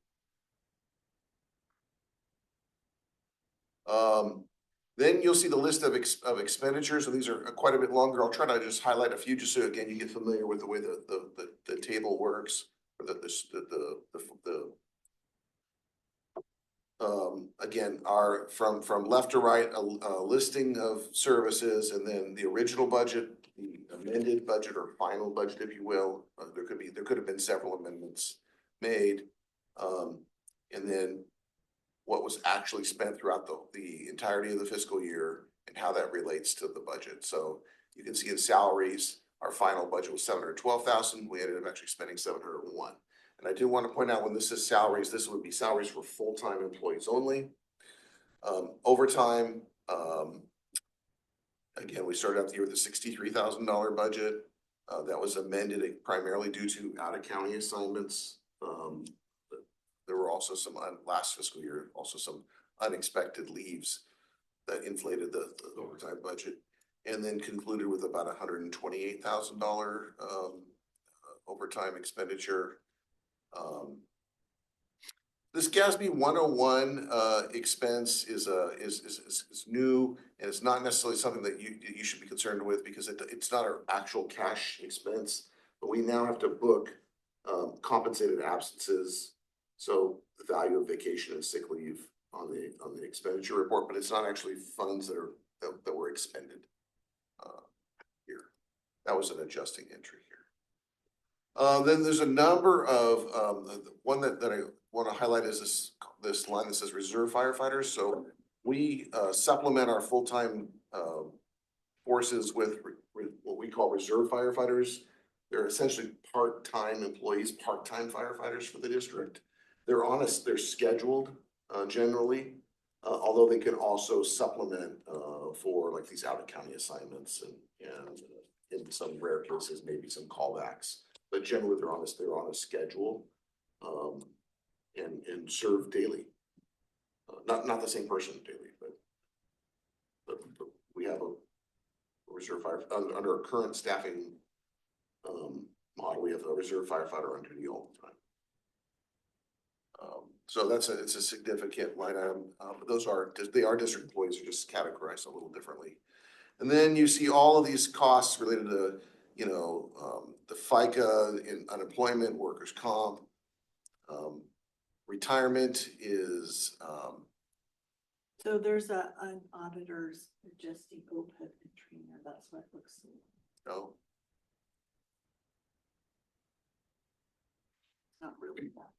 A: Then you'll see the list of expenditures, and these are quite a bit longer. I'll try to just highlight a few, just so again you get familiar with the way the table works, or the again, our, from left to right, a listing of services, and then the original budget, the amended budget or final budget, if you will. There could have been several amendments made. And then what was actually spent throughout the entirety of the fiscal year and how that relates to the budget. So you can see in salaries, our final budget was $712,000. We ended up actually spending $701,000. And I do want to point out, when this is salaries, this would be salaries for full-time employees only. Overtime, again, we started out the year with a $63,000 budget. That was amended primarily due to out-of-county assignments. There were also some, last fiscal year, also some unexpected leaves that inflated the overtime budget. And then concluded with about $128,000 overtime expenditure. This GASB 101 expense is new, and it's not necessarily something that you should be concerned with, because it's not our actual cash expense, but we now have to book compensated absences. So the value of vacation and sick leave on the expenditure report, but it's not actually funds that were expended here. That was an adjusting entry here. Then there's a number of the one that I want to highlight is this line that says reserve firefighters. So we supplement our full-time forces with what we call reserve firefighters. They're essentially part-time employees, part-time firefighters for the district. They're scheduled generally, although they can also supplement for like these out-of-county assignments and in some rare cases, maybe some callbacks. But generally they're on a schedule and serve daily. Not the same person daily, but we have a reserve fire under our current staffing model. We have a reserve firefighter on duty all the time. So it's a significant line item. But they are district employees, are just categorized a little differently. And then you see all of these costs related to, the FICA in unemployment, workers' comp. Retirement is,
G: So there's an auditor's adjusting OPEB entry there, that's what it looks like.
A: no,
G: Not really that.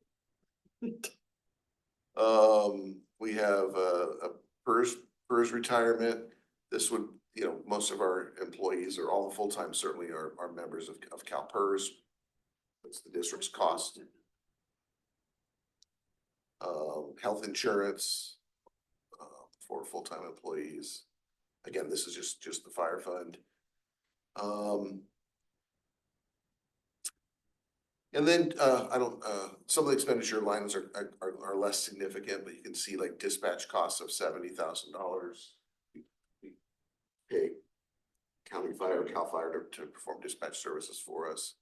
A: we have a PERS retirement. This would, most of our employees, or all the full-time certainly are members of CalPERS. That's the district's cost. Health insurance for full-time employees. Again, this is just the fire fund. And then some of the expenditure lines are less significant, but you can see like dispatch costs of $70,000. We pay county fire, Cal Fire to perform dispatch services for us.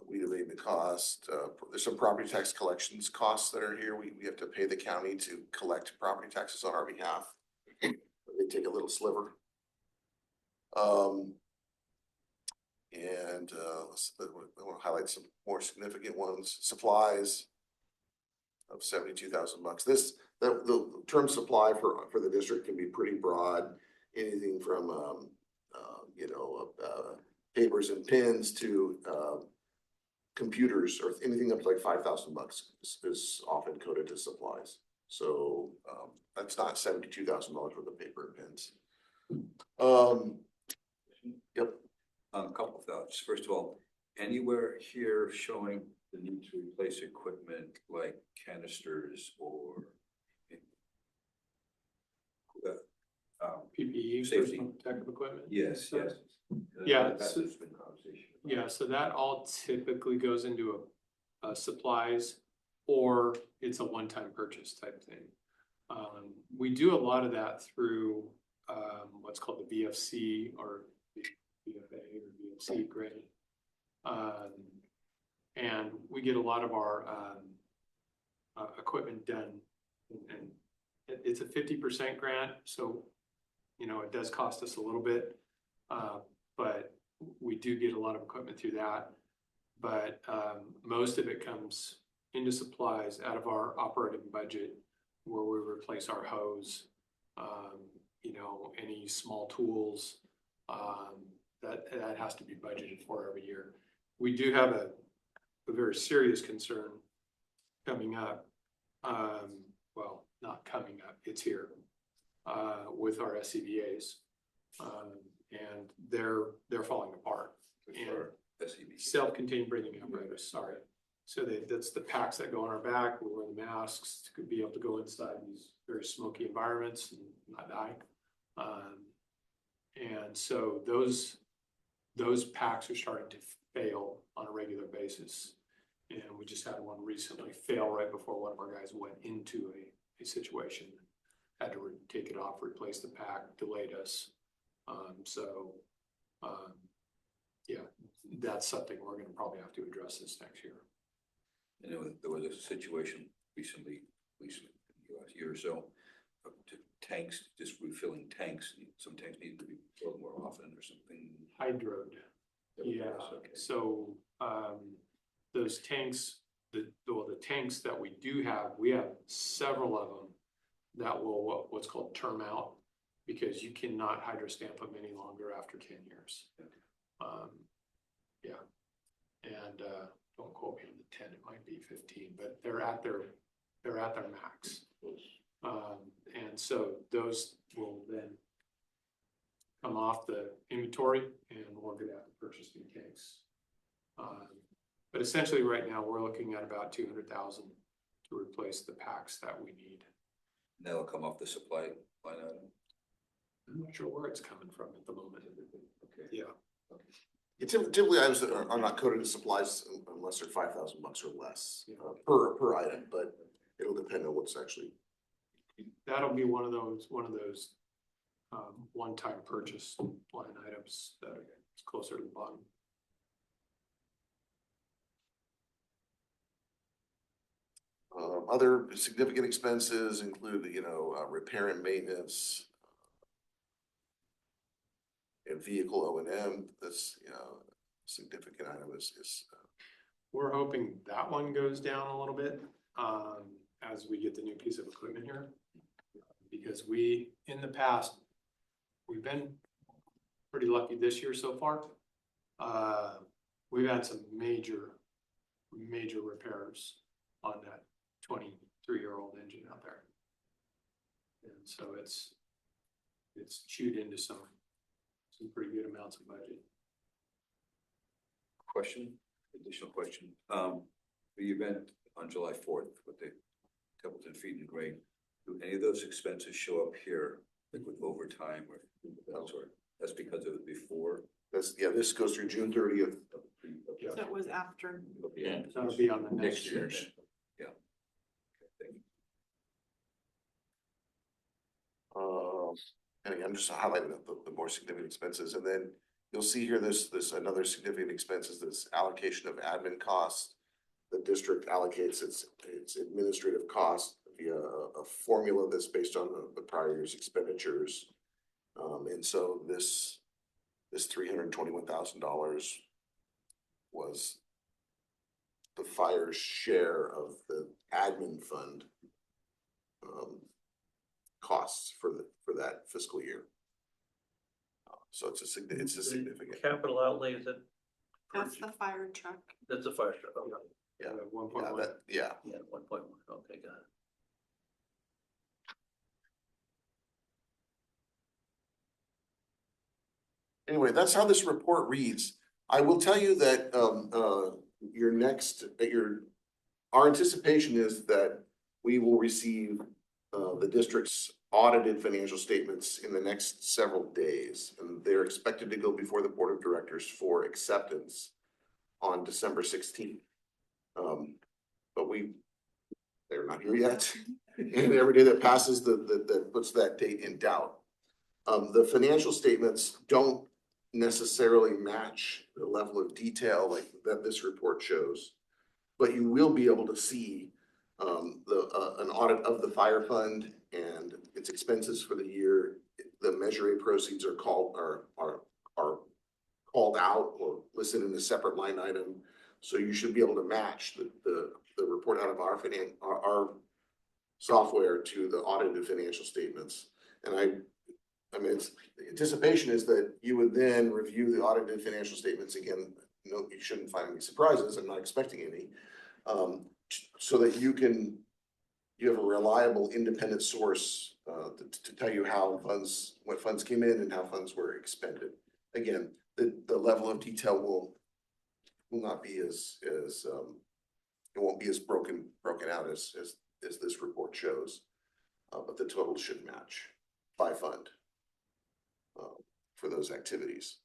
A: Weed abatement cost, there's some property tax collections costs that are here. We have to pay the county to collect property taxes on our behalf. They take a little sliver. And I want to highlight some more significant ones. Supplies of $72,000. The term supply for the district can be pretty broad. Anything from papers and pens to computers, or anything up to like $5,000 is often coded as supplies. So that's not $72,000 worth of paper and pens. Yep.
E: A couple of thoughts. First of all, anywhere here showing the need to replace equipment like canisters or
C: PPE,
E: Safety.
C: personal protective equipment?
E: yes.
C: Yeah,
E: That's
C: so-
E: been conversation.
C: Yeah, so that all typically goes into supplies, or it's a one-time purchase type thing. We do a lot of that through what's called the VFC or VFA or VFC grant. And we get a lot of our equipment done, and it's a 50% grant, so it does cost us a little bit, but we do get a lot of equipment through that. But most of it comes into supplies out of our operating budget where we replace our hose, you know, any small tools, that has to be budgeted for every year. We do have a very serious concern coming up. Well, not coming up, it's here, with our SCBA's. And they're falling apart. And
E: SEB.
C: self-contained breathing apparatus, sorry. So that's the packs that go on our back, we wear the masks to be able to go inside these very smoky environments and not die. And so those packs are starting to fail on a regular basis. And we just had one recently fail right before one of our guys went into a situation. Had to take it off, replace the pack, delayed us. Yeah, that's something we're gonna probably have to address this next year.
E: You know, there was a situation recently, in the last year or so, of tanks, just refilling tanks. Some tanks need to be filled more often or something.
C: Hydroed, yeah,
E: Okay.
C: so, those tanks, the tanks that we do have, we have several of them that will, what's called term out, because you cannot hydrostamp them any longer after 10 years. Yeah, and, don't quote me on the 10, it might be 15, but they're at their max. And so those will then come off the inventory and we're gonna have to purchase new tanks. But essentially right now, we're looking at about 200,000 to replace the packs that we need.
E: And that'll come off the supply line item.
C: I'm not sure where it's coming from at the moment.
E: Okay.
C: Yeah,
A: Typically, items that are not coded as supplies unless they're $5,000 or less, per item, but it'll depend on what's actually.
C: that'll be one of those one-time purchase line items that is closer to the bottom.
A: Other significant expenses include, repair and maintenance. And vehicle O&M, that's, significant item is.
C: We're hoping that one goes down a little bit, as we get the new piece of equipment here. Because in the past, we've been pretty lucky this year so far. We've had some major repairs on that 23-year-old engine out there. And so it's chewed into some pretty good amounts of budget.
E: Additional question. The event on July 4th with the Templeton Feed and Grain, do any of those expenses show up here, like with overtime or that sort? That's because it was before?
A: This goes through June 30th.
C: Yeah.
G: So it was after.
E: Yeah.
C: That'll be on the next year's.
E: Yeah. Okay, thank you.
A: And I'm just highlighting the more significant expenses, and then you'll see here this another significant expense is this allocation of admin costs. The district allocates its administrative costs via a formula that's based on the prior year's expenditures. And so this $321,000 was the fire's share of the admin fund costs for that fiscal year. So it's a significant.
B: Capital outlay, is it?
G: That's the fire truck.
B: That's a fire truck, okay.
A: Yeah.
C: 1.1.
B: Yeah, 1.1, okay, got it.
A: Anyway, that's how this report reads. I will tell you that our anticipation is that we will receive the district's audited financial statements in the next several days, and they're expected to go before the board of directors for acceptance on December 16th. But they're not here yet, and every day that passes that puts that date in doubt. The financial statements don't necessarily match the level of detail like that this report shows, but you will be able to see an audit of the fire fund and its expenses for the year. The Measure A proceeds are called out or listed in a separate line item, so you should be able to match the report out of our software to the audited financial statements. And I mean, it's, the anticipation is that you would then review the audited financial statements again. No, you shouldn't find any surprises. I'm not expecting any. So that you have a reliable independent source to tell you what funds came in and how funds were expended. Again, the level of detail will not be it won't be as broken out as this report shows. But the total should match by fund for those activities.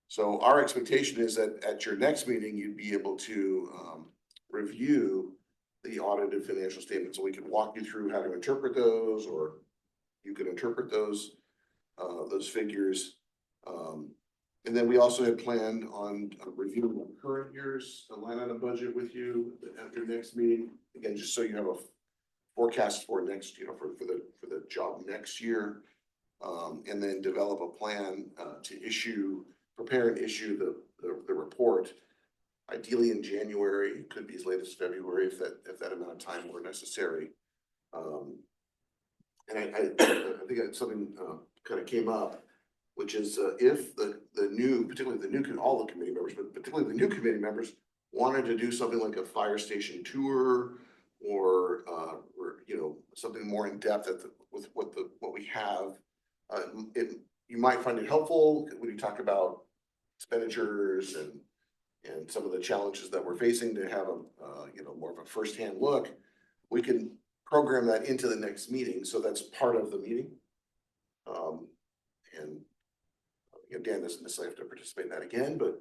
A: So our expectation is that at your next meeting, you'd be able to review the audited financial statements, and we can walk you through how to interpret those, or you can interpret those figures. And then we also had planned on reviewing the current year's line item budget with you at your next meeting. Again, just so you have a forecast for next, for the job next year. And then develop a plan to prepare and issue the report. Ideally in January, it could be as late as February if that amount of time were necessary. And I think something kind of came up, which is if particularly the new, all the committee members, but particularly the new committee members wanted to do something like a fire station tour or something more in depth with what we have, you might find it helpful when you talk about expenditures and some of the challenges that we're facing to have more of a firsthand look. We can program that into the next meeting, so that's part of the meeting. And again, doesn't necessarily have to participate in that again, but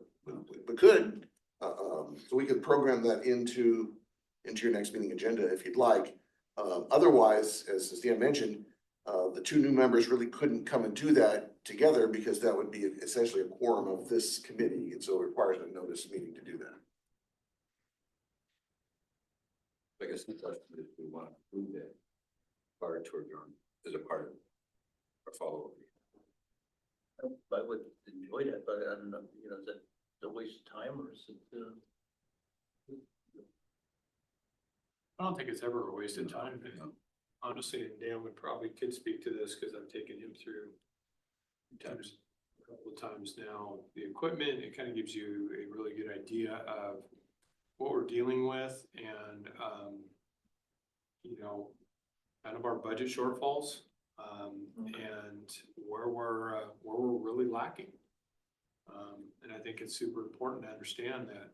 A: could. So we could program that into your next meeting agenda if you'd like. Otherwise, as Dan mentioned, the two new members really couldn't come and do that together because that would be essentially a quorum of this committee, and so it requires a notice meeting to do that.
E: I guess the question is, we want to prove that fire tour as a part of our follow-up.
B: I would enjoy that, but I don't know, is that a waste of time or is it?
C: I don't think it's ever a waste of time. Honestly, and Dan could speak to this because I've taken him through a couple of times now. The equipment, it kind of gives you a really good idea of what we're dealing with and, kind of our budget shortfalls, and where we're really lacking. And I think it's super important to understand that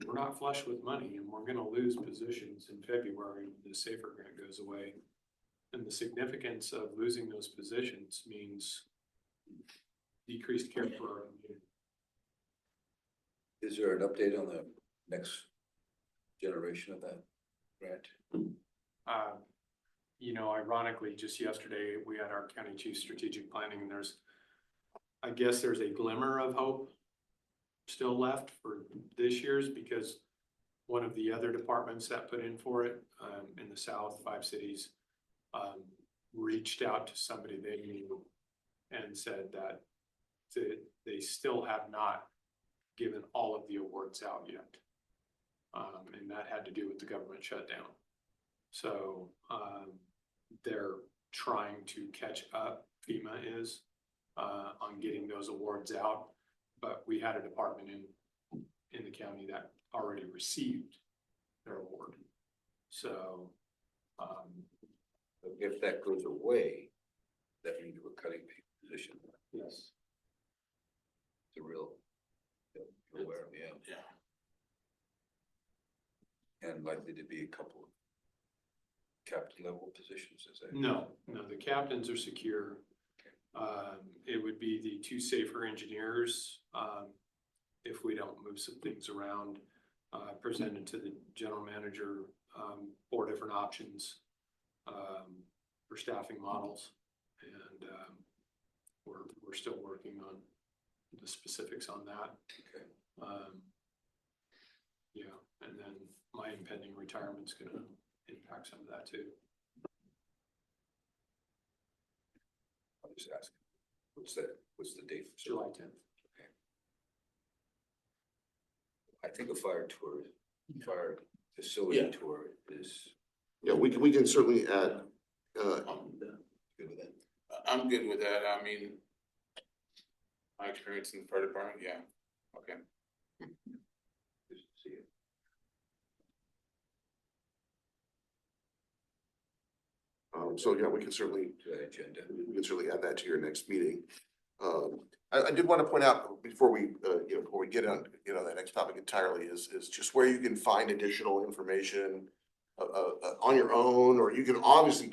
C: we're not flush with money and we're gonna lose positions in February when the SAFER grant goes away. And the significance of losing those positions means decreased care for our community.
E: Is there an update on the next generation of that grant?
C: Ironically, just yesterday, we had our county chief strategic planning, and I guess there's a glimmer of hope still left for this year's, because one of the other departments that put in for it, in the South, 5 cities, reached out to somebody they knew and said that they still have not given all of the awards out yet. And that had to do with the government shutdown. So, they're trying to catch up, FEMA is, on getting those awards out. But we had a department in the county that already received their award. So,
E: if that goes away, that means we're cutting position.
C: yes.
E: It's a real, you're aware of, yeah. And likely to be a couple of captain level positions, is that?
C: No, the captains are secure. It would be the 2 SAFER engineers, if we don't move some things around, presented to the general manager, 4 different options, for staffing models. And, we're still working on the specifics on that.
E: Okay.
C: Yeah, and then my impending retirement's gonna impact some of that too.
E: I'll just ask, what's the date?
C: July 10th.
E: Okay. I think a fire tour, fire facility
D: Yeah.
E: tour is.
A: Yeah, we can certainly add,
E: Good with that.
D: I'm good with that, I mean, my experience in the fire department, yeah, okay.
E: Just to see it.
A: so yeah, we can certainly
E: To that agenda.
A: we can certainly add that to your next meeting. I did want to point out before we, before we get on, that next topic entirely is just where you can find additional information on your own, or you can obviously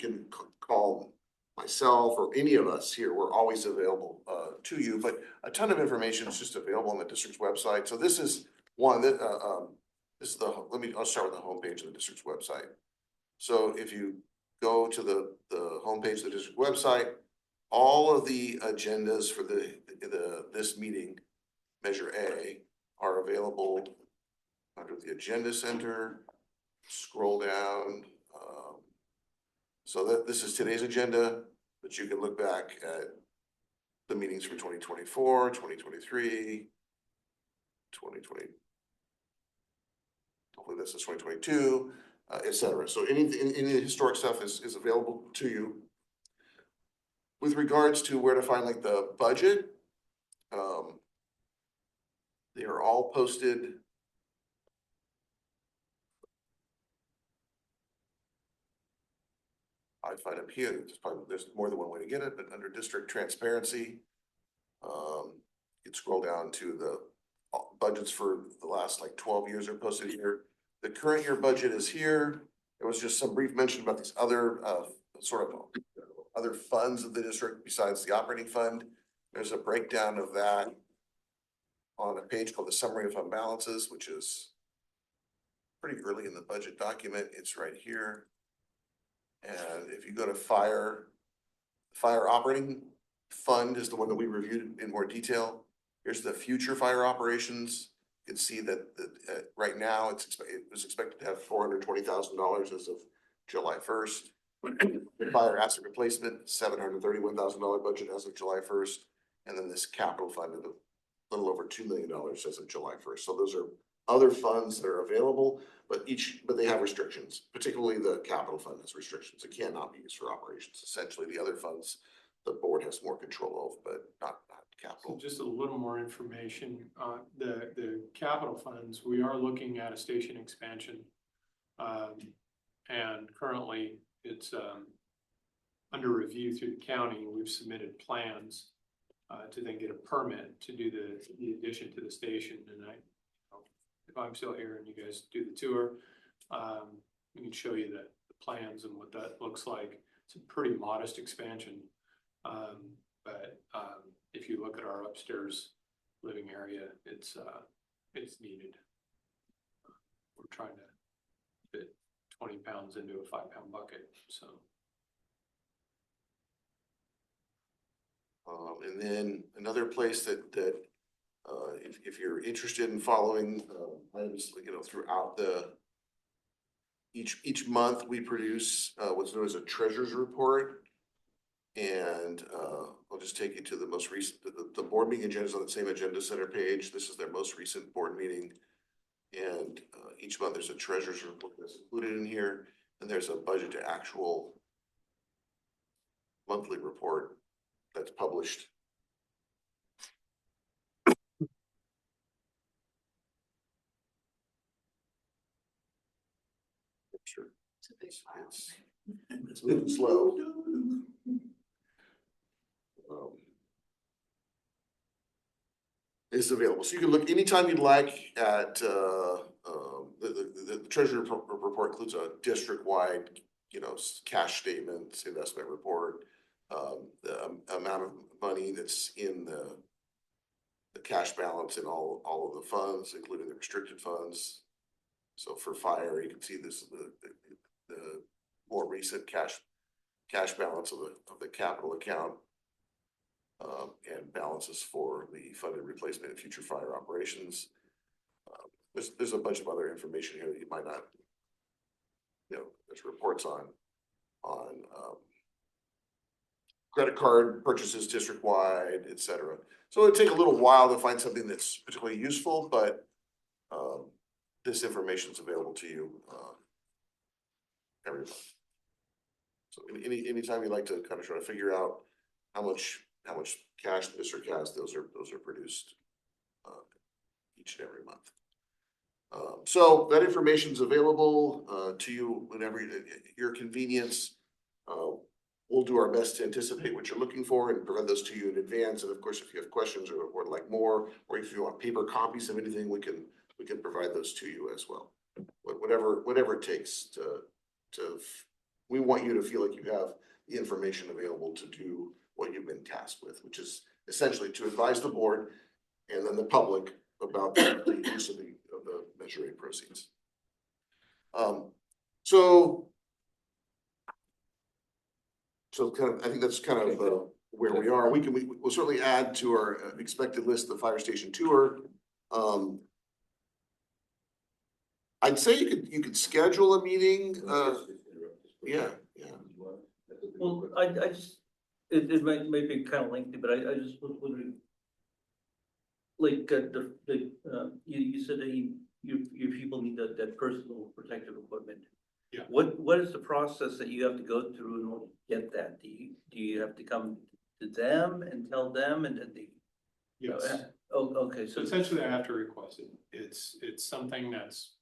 A: call myself or any of us here. We're always available to you, but a ton of information is just available on the district's website. So this is one that, this is I'll start with the homepage of the district's website. So if you go to the homepage of the district website, all of the agendas for this meeting, Measure A, are available under the Agenda Center. Scroll down. So that this is today's agenda, but you can look back at the meetings for 2024, 2023, 2020. Hopefully this is 2022, et cetera. So any historic stuff is available to you. With regards to where to find like the budget, they are all posted. I find them here. There's more than one way to get it, but under district transparency, you can scroll down to the budgets for the last like 12 years are posted here. The current year budget is here. There was just some brief mention about these other sort of other funds of the district besides the operating fund. There's a breakdown of that on a page called the Summary of Fund Balances, which is pretty early in the budget document. It's right here. And if you go to fire operating fund is the one that we reviewed in more detail. Here's the future fire operations. You can see that right now it was expected to have $420,000 as of July 1st. The fire asset replacement, $731,000 budget as of July 1st. And then this capital fund of a little over $2 million as of July 1st. So those are other funds that are available, but they have restrictions, particularly the capital fund has restrictions. It cannot be used for operations. Essentially, the other funds, the board has more control of, but not
C: So
A: capital.
C: just a little more information, the capital funds, we are looking at a station expansion. And currently it's, under review through the county. We've submitted plans, to then get a permit to do the addition to the station. And if I'm still here and you guys do the tour, we can show you the plans and what that looks like. It's a pretty modest expansion. But if you look at our upstairs living area, it's needed. We're trying to fit 20 pounds into a 5-pound bucket, so.
A: And then another place that if you're interested in following items, throughout each month we produce what's known as a treasurer's report. And I'll just take you to the most recent, the board meeting agenda is on the same agenda center page. This is their most recent board meeting. And each month there's a treasurer's report that's included in here. And there's a budget to actual monthly report that's published. Sure.
F: It's a big file.
A: It's moving slow. It's available. So you can look anytime you'd like at the treasury report includes a district-wide, cash statements, investment report, the amount of money that's in the cash balance in all of the funds, including the restricted funds. So for fire, you can see this the more recent cash balance of the capital account. And balances for the funded replacement and future fire operations. There's a bunch of other information here that you might not, there's reports on credit card purchases district-wide, et cetera. So it'd take a little while to find something that's particularly useful, but this information is available to you, every month. So anytime you'd like to kind of try to figure out how much cash the district has, those are produced, each and every month. So that information's available, to you whenever your convenience. We'll do our best to anticipate what you're looking for and provide those to you in advance. And of course, if you have questions or like more, or if you want paper copies of anything, we can provide those to you as well. Whatever it takes we want you to feel like you have the information available to do what you've been tasked with, which is essentially to advise the board and then the public about the use of the Measure A proceeds. So kind of, I think that's kind of where we are. We'll certainly add to our expected list the fire station tour. I'd say you could schedule a meeting, yeah.
B: Well, I just, it might be kind of lengthy, but I just was wondering. Like, you said that your people need that personal protective equipment.
C: Yeah.
B: What is the process that you have to go through in order to get that? Do you have to come to them and tell them and then they?
C: Yes.
B: Oh, okay,
C: So essentially I have to request it. It's something that's.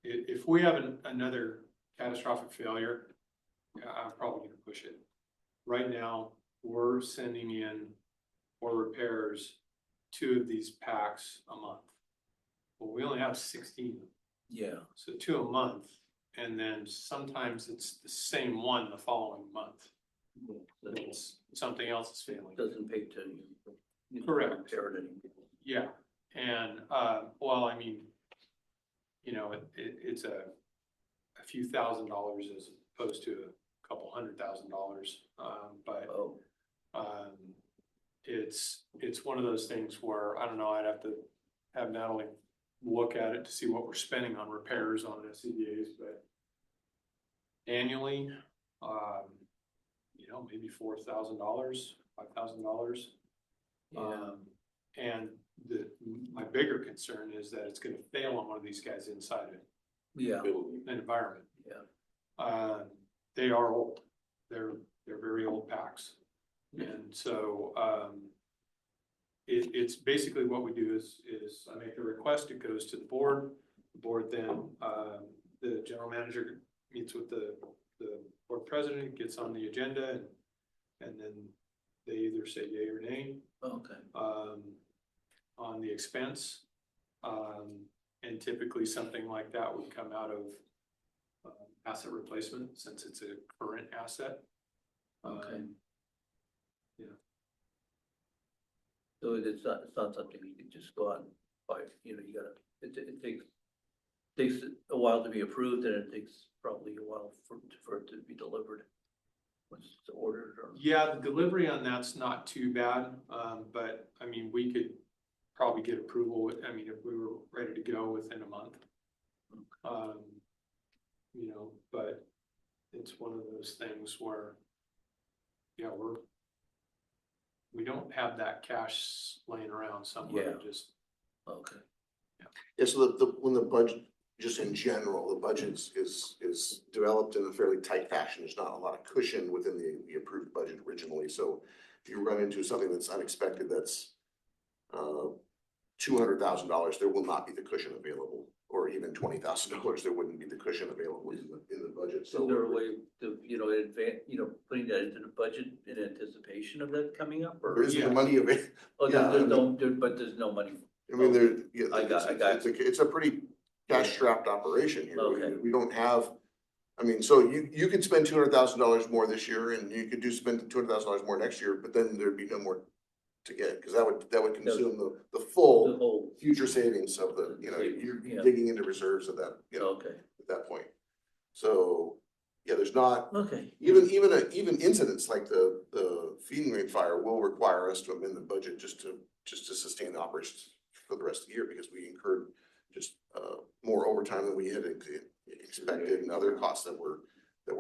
C: If we have another catastrophic failure, I'm probably gonna push it. Right now, we're sending in for repairs 2 of these packs a month. Well, we only have 16.
B: yeah,
C: So 2 a month, and then sometimes it's the same one the following month. It's something else is failing.
B: doesn't pay to you.
C: Correct.
B: Repair it anymore.
C: Yeah, and, well, I mean, you know, it's a few $1,000s as opposed to a couple $100,000. But,
B: Oh,
C: it's one of those things where, I don't know, I'd have to have Natalie look at it to see what we're spending on repairs on SCBA's, but annually, you know, maybe $4,000, $5,000.
B: yeah.
C: And my bigger concern is that it's gonna fail on one of these guys inside
B: Yeah,
C: an environment.
B: yeah.
C: They are old. They're very old packs. And so, it's basically what we do is I make the request, it goes to the board. The board then, the general manager meets with the board president, gets on the agenda, and then they either say yay or nay,
B: Okay.
C: on the expense. And typically something like that would come out of asset replacement, since it's a current asset.
B: Okay.
C: Yeah.
B: So it's not something you can just go out and buy, you know, you gotta, it takes a while to be approved, and it takes probably a while for it to be delivered. Once it's ordered or.
C: Yeah, the delivery on that's not too bad, but I mean, we could probably get approval I mean, if we were ready to go within a month. You know, but it's one of those things where, yeah, we don't have that cash laying around somewhere,
B: Yeah.
C: just.
B: Okay.
A: Yeah, so when the budget, just in general, the budget is developed in a fairly tight fashion. There's not a lot of cushion within the approved budget originally. So if you run into something that's unexpected, that's $200,000, there will not be the cushion available, or even $20,000, there wouldn't be the cushion available in the budget. So
B: Is there a way to, you know, putting that into the budget in anticipation of that coming up, or?
A: there isn't the money available.
B: Oh,
A: yeah,
B: there's no, but there's no money.
A: I mean, there, yeah,
B: I got
A: it's a pretty cash strapped operation here.
B: Okay.
A: We don't have, I mean, so you could spend $200,000 more this year, and you could spend $200,000 more next year, but then there'd be no more to get, because that would consume the
B: The
A: full
B: whole,
A: future savings of the, you know,
B: Yeah.
A: you're digging into reserves at that, you know,
B: okay,
A: at that point. So, yeah, there's not,
B: okay.
A: even incidents like the feeding rate fire will require us to amend the budget just to sustain the operations for the rest of the year, because we incurred just more overtime than we had expected, and other costs that were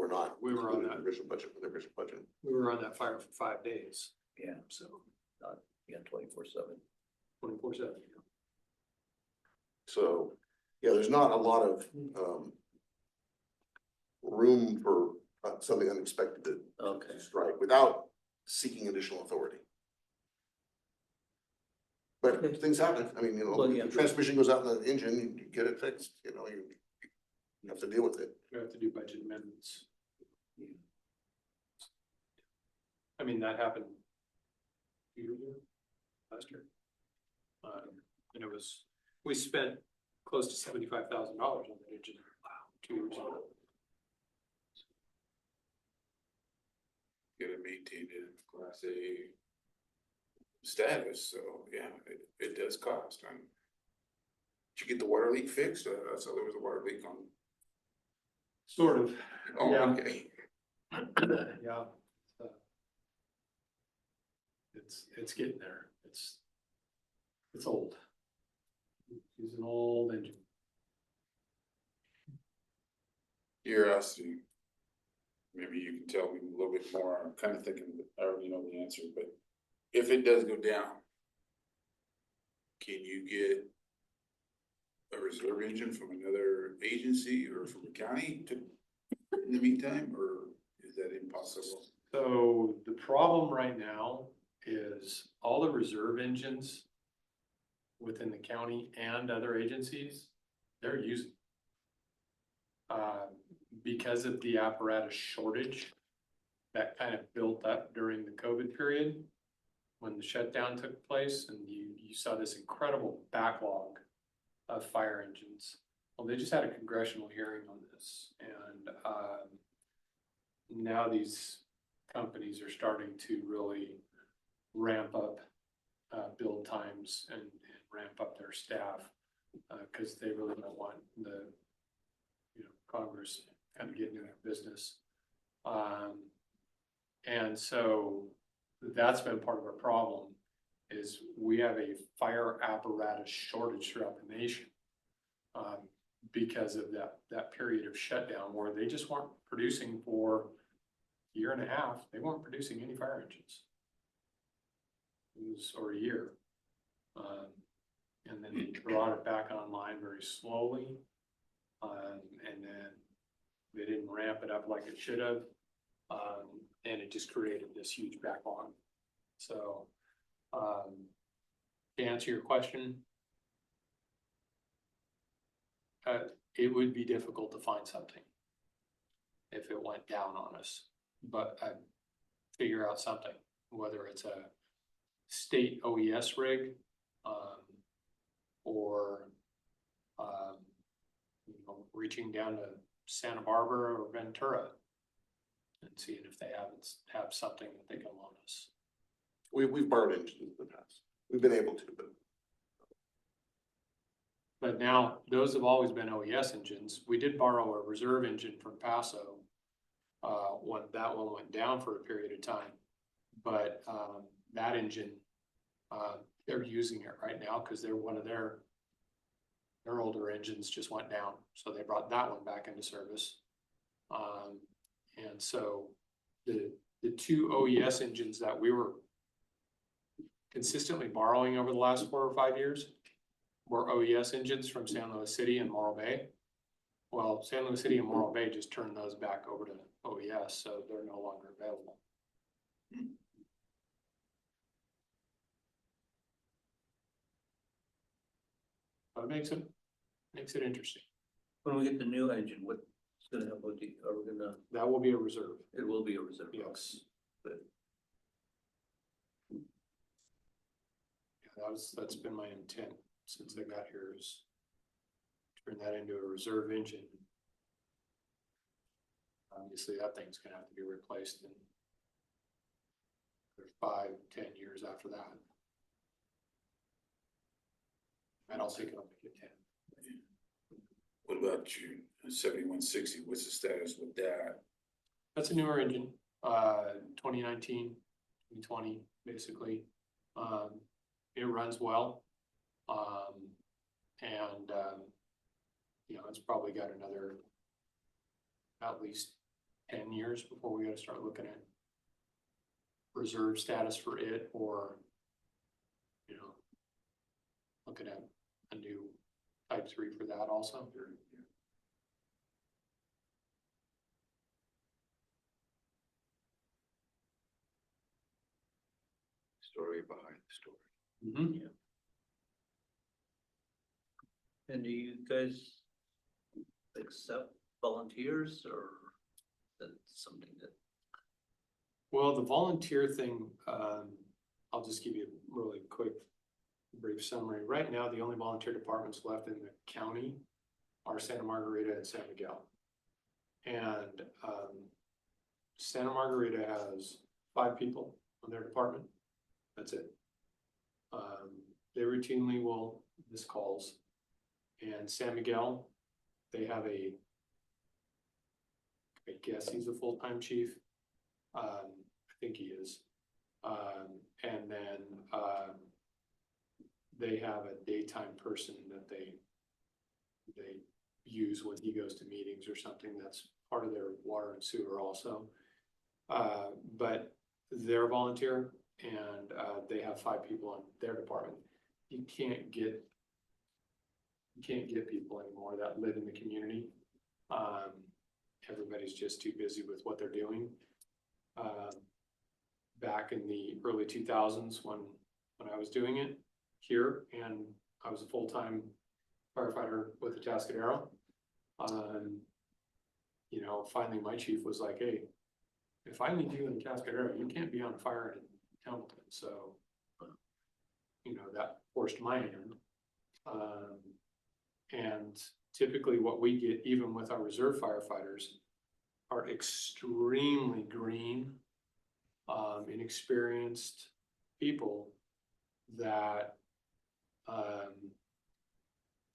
A: not
C: We were on
A: included
C: that.
A: in the original budget.
C: We were on that fire for 5 days,
B: Yeah,
C: so
B: yeah, 24/7.
C: 24/7.
A: So, yeah, there's not a lot of, room for something unexpected to
B: Okay.
A: strike without seeking additional authority.
B: Okay.
A: But things happen. I mean,
B: Well, yeah.
A: the transmission goes out in the engine, you get it fixed, you have to deal with it.
C: We have to do budget amendments. I mean, that happened. Year ago, last year. And we spent close to $75,000 on that engine. Wow, 2 years ago.
D: Gotta maintain it in Class A status, so yeah, it does cost. Did you get the water leak fixed? I saw there was a water leak on.
C: Sort of.
D: Oh,
C: Yeah.
D: okay.
C: Yeah. It's getting there. It's old. It's an old engine.
D: Curiosity. Maybe you can tell me a little bit more. I'm kind of thinking that I already know the answer, but if it does go down, can you get a reserve engine from another agency or from the county in the meantime, or is that impossible?
C: So the problem right now is all the reserve engines within the county and other agencies, they're using. Because of the apparatus shortage that kind of built up during the COVID period, when the shutdown took place, and you saw this incredible backlog of fire engines. Well, they just had a congressional hearing on this, and now these companies are starting to really ramp up build times and ramp up their staff because they really don't want the Congress kind of getting in their business. And so that's been part of our problem is we have a fire apparatus shortage throughout the nation because of that period of shutdown where they just weren't producing for a year and a half. They weren't producing any fire engines. Or a year. And then they brought it back online very slowly. And then they didn't ramp it up like it should have. And it just created this huge backlog. So, to answer your question, it would be difficult to find something if it went down on us, but I'd figure out something, whether it's a state OES rig, or, reaching down to Santa Barbara or Ventura and seeing if they have something that they can loan us.
A: We've borrowed engines in the past. We've been able to,
C: But now those have always been OES engines. We did borrow a reserve engine from Paso when that one went down for a period of time. But that engine, they're using it right now because they're one of their older engines just went down. So they brought that one back into service. And so the two OES engines that we were consistently borrowing over the last 4 or 5 years were OES engines from San Luis City and Morro Bay. Well, San Luis City and Morro Bay just turned those back over to OES, so they're no longer available. But it makes it interesting.
B: When we get the new engine, what's gonna happen? Are we gonna,
C: That will be a reserve.
B: it will be a reserve?
C: Yes.
B: But
C: Yeah, that's been my intent since I got here is turn that into a reserve engine. Obviously, that thing's gonna have to be replaced in 5-10 years after that. I don't think it'll make it 10.
D: What about you, 7160, what's the status with that?
C: That's a newer engine, 2019, 2020, basically. It runs well. And it's probably got another at least 10 years before we gotta start looking at reserve status for it, or looking at a new type 3 for that also.
E: Story behind the story.
C: Mhm.
B: And do you guys accept volunteers or that's something that?
C: Well, the volunteer thing, I'll just give you a really quick, brief summary. Right now, the only volunteer departments left in the county are Santa Margarita and San Miguel. And, Santa Margarita has 5 people on their department. That's it. They routinely will miss calls. And San Miguel, they have I guess he's a full-time chief. I think he is. And then, they have a daytime person that they use when he goes to meetings or something. That's part of their water and sewer also. But they're a volunteer and, they have 5 people in their department. You can't get people anymore that live in the community. Everybody's just too busy with what they're doing. Back in the early 2000s when I was doing it here and I was a full-time firefighter with the Tascadero. You know, finally my chief was like, hey, if I need you in the Tascadero, you can't be on fire in Hamilton. So, you know, that forced my hand. And typically what we get, even with our reserve firefighters, are extremely green, inexperienced people that, I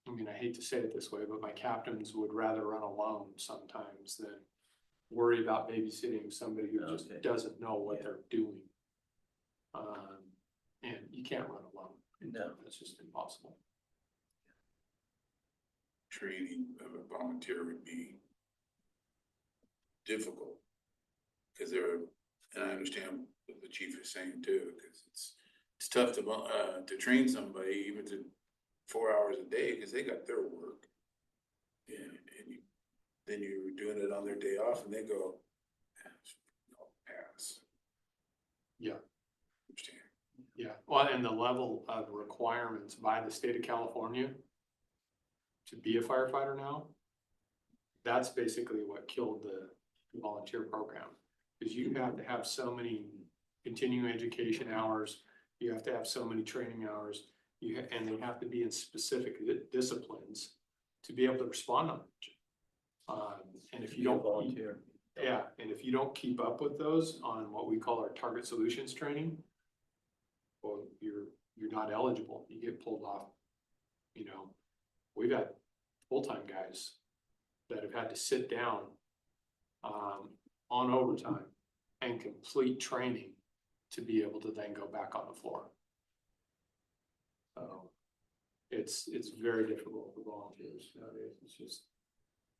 C: mean, I hate to say it this way, but my captains would rather run alone sometimes than worry about babysitting somebody who just
B: Okay.
C: doesn't know what
B: Yeah.
C: they're doing. And you can't run alone.
B: No.
C: It's just impossible.
D: Training of a volunteer would be difficult. Cause and I understand what the chief is saying too, cause it's tough to train somebody even to 4 hours a day, cause they got their work. And then you're doing it on their day off and they go, pass.
C: Yeah.
D: Understand.
C: Yeah, well, and the level of requirements by the state of California to be a firefighter now, that's basically what killed the volunteer program. Because you have to have so many continuing education hours, you have to have so many training hours, and they have to be in specific disciplines to be able to respond on it. And if you don't
B: volunteer.
C: yeah, and if you don't keep up with those on what we call our target solutions training, well, you're not eligible. You get pulled off. You know, we've had full-time guys that have had to sit down on overtime and complete training to be able to then go back on the floor. So it's very difficult for volunteers nowadays. It's just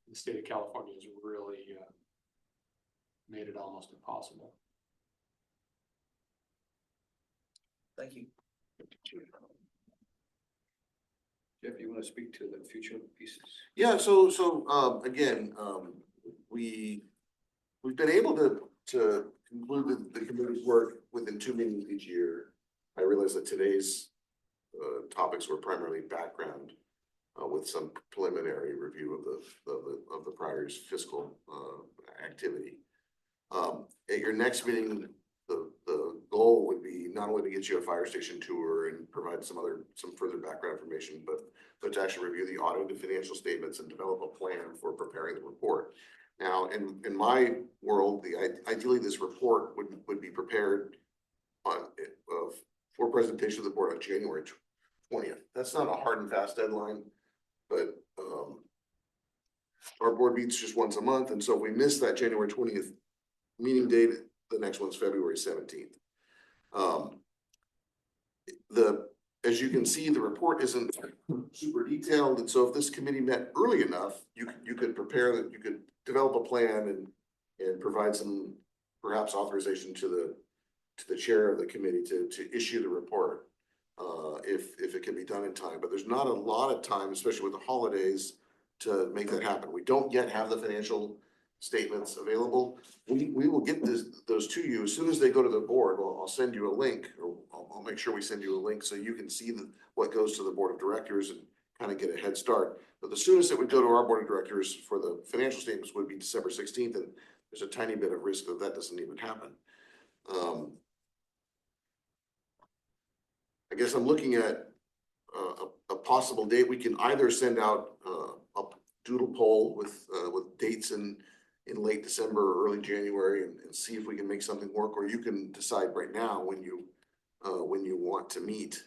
C: the state of California has really made it almost impossible.
B: Thank you.
E: Jeff, you want to speak to the future pieces?
A: Yeah, so again, we've been able to conclude the committee's work within 2 meetings each year. I realize that today's topics were primarily background with some preliminary review of the prior year's fiscal activity. At your next meeting, the goal would be not only to get you a fire station tour and provide some further background information, but to actually review the audit and financial statements and develop a plan for preparing the report. Now, in my world, ideally this report would be prepared for presentation to the board on January 20th. That's not a hard and fast deadline, but our board meets just once a month, and so if we miss that January 20th meeting date, the next one's February 17th. As you can see, the report isn't super detailed, and so if this committee met early enough, you could prepare that, you could develop a plan and provide some perhaps authorization to the chair of the committee to issue the report. if it can be done in time, but there's not a lot of time, especially with the holidays, to make that happen. We don't yet have the financial statements available. We will get those to you as soon as they go to the board. I'll send you a link, or I'll make sure we send you a link so you can see what goes to the board of directors and kind of get a head start. But the soonest it would go to our board of directors for the financial statements would be December 16th, and there's a tiny bit of risk that doesn't even happen. I guess I'm looking at a possible date. We can either send out a doodle poll with dates in late December or early January and see if we can make something work, or you can decide right now when you want to meet.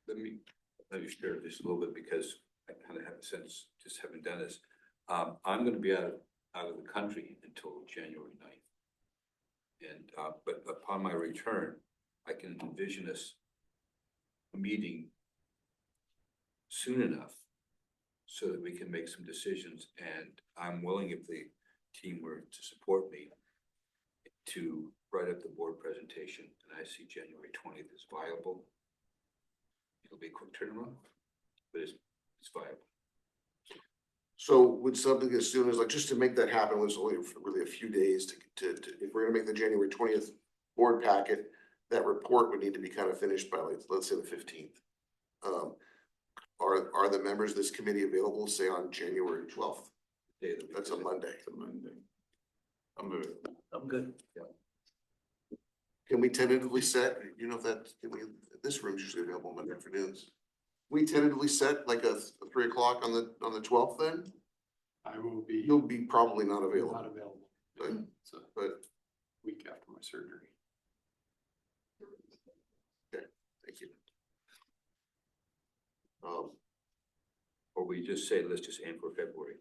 E: Let me share this a little bit because I kind of have a sense, just having done this. I'm gonna be out of the country until January 9th. And, but upon my return, I can envision us a meeting soon enough so that we can make some decisions. And I'm willing, if the team were to support me, to write up the board presentation. And I see January 20th is viable. It'll be a quick turnaround, but it's viable.
A: So would something as soon as, like, just to make that happen, was only really a few days to if we're gonna make the January 20th board packet, that report would need to be kind of finished by, like, let's say the 15th. Are the members of this committee available, say, on January 12th? That's a Monday.
D: It's a Monday. I'm good.
B: I'm good.
A: Can we tentatively set, you know, if that, this room's usually available Monday afternoons. We tentatively set like a 3 o'clock on the 12th then?
C: I will be
A: You'll be probably not available,
C: not available.
A: but,
C: It's a
A: but,
C: week after my surgery.
A: thank you.
E: Or we just say, let's just aim for February.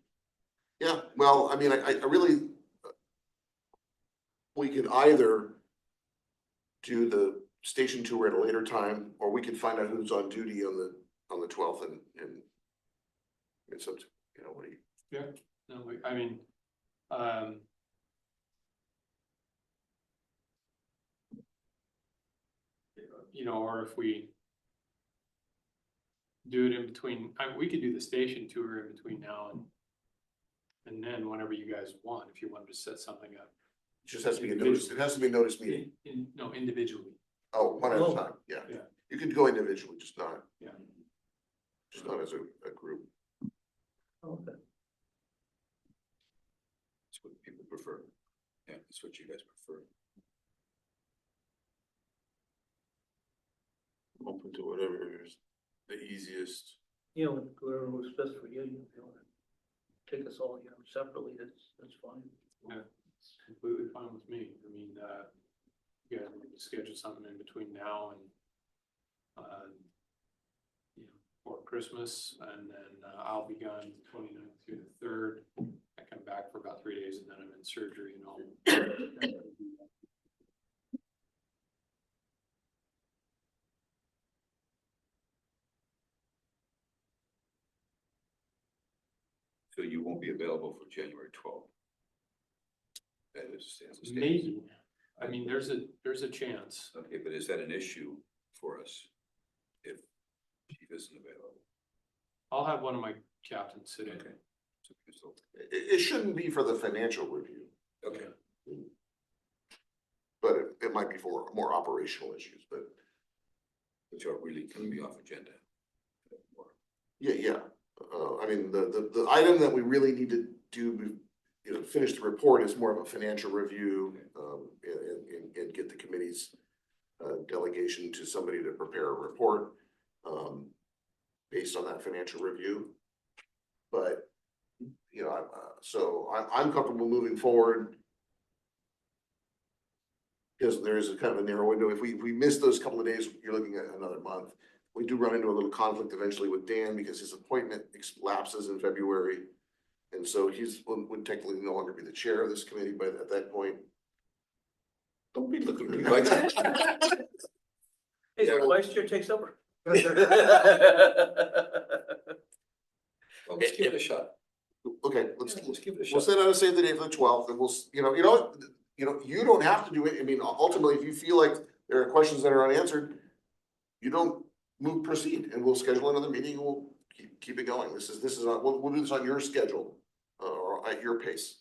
A: Yeah, well, I mean, I really, we could either do the station tour at a later time, or we could find out who's on duty on the 12th and it's up to, you know, what do you?
C: Yeah, no, I mean, you know, or if we do it in between, we could do the station tour in between now and then whenever you guys want, if you wanted to set something up.
A: It just has to be a notice, it has to be a notice meeting.
C: No, individually.
A: Oh, one at a time, yeah.
C: Yeah.
A: You could go individually, just not
C: Yeah.
A: as a group.
B: Okay.
E: That's what people prefer. Yeah, that's what you guys prefer.
D: I'm open to whatever is the easiest.
B: You know, whatever was best for you, if you wanna take us all, you know, separately, that's fine.
C: Yeah, it's completely fine with me. I mean, you guys want to schedule something in between now and, you know, for Christmas, and then I'll be gone 29th through the 3rd. I come back for about 3 days and then I'm in surgery and all.
E: So you won't be available for January 12th. That is, stands the stage.
C: Maybe. I mean, there's a chance.
E: Okay, but is that an issue for us if chief isn't available?
C: I'll have one of my captains sit in.
E: Okay. So,
A: It shouldn't be for the financial review,
E: okay,
A: but it might be for more operational issues, but
E: which are really gonna be off agenda.
A: yeah. I mean, the item that we really need to do, you know, finish the report is more of a financial review, and get the committee's delegation to somebody to prepare a report, based on that financial review. But, you know, so I'm comfortable moving forward. Because there is a kind of a narrow window. If we miss those couple of days, you're looking at another month. We do run into a little conflict eventually with Dan because his appointment lapses in February. And so would technically no longer be the chair of this committee, but at that point. Don't be looking at me like that.
B: Hey, the vice chair takes over.
E: Well, let's give it a shot.
A: Okay,
E: Let's give it a
A: we'll
E: shot.
A: set out a save the date for the 12th and you know what? you know, you don't have to do it. I mean, ultimately, if you feel like there are questions that are unanswered, you don't proceed, and we'll schedule another meeting and we'll keep it going. This is, we'll do this on your schedule, or at your pace.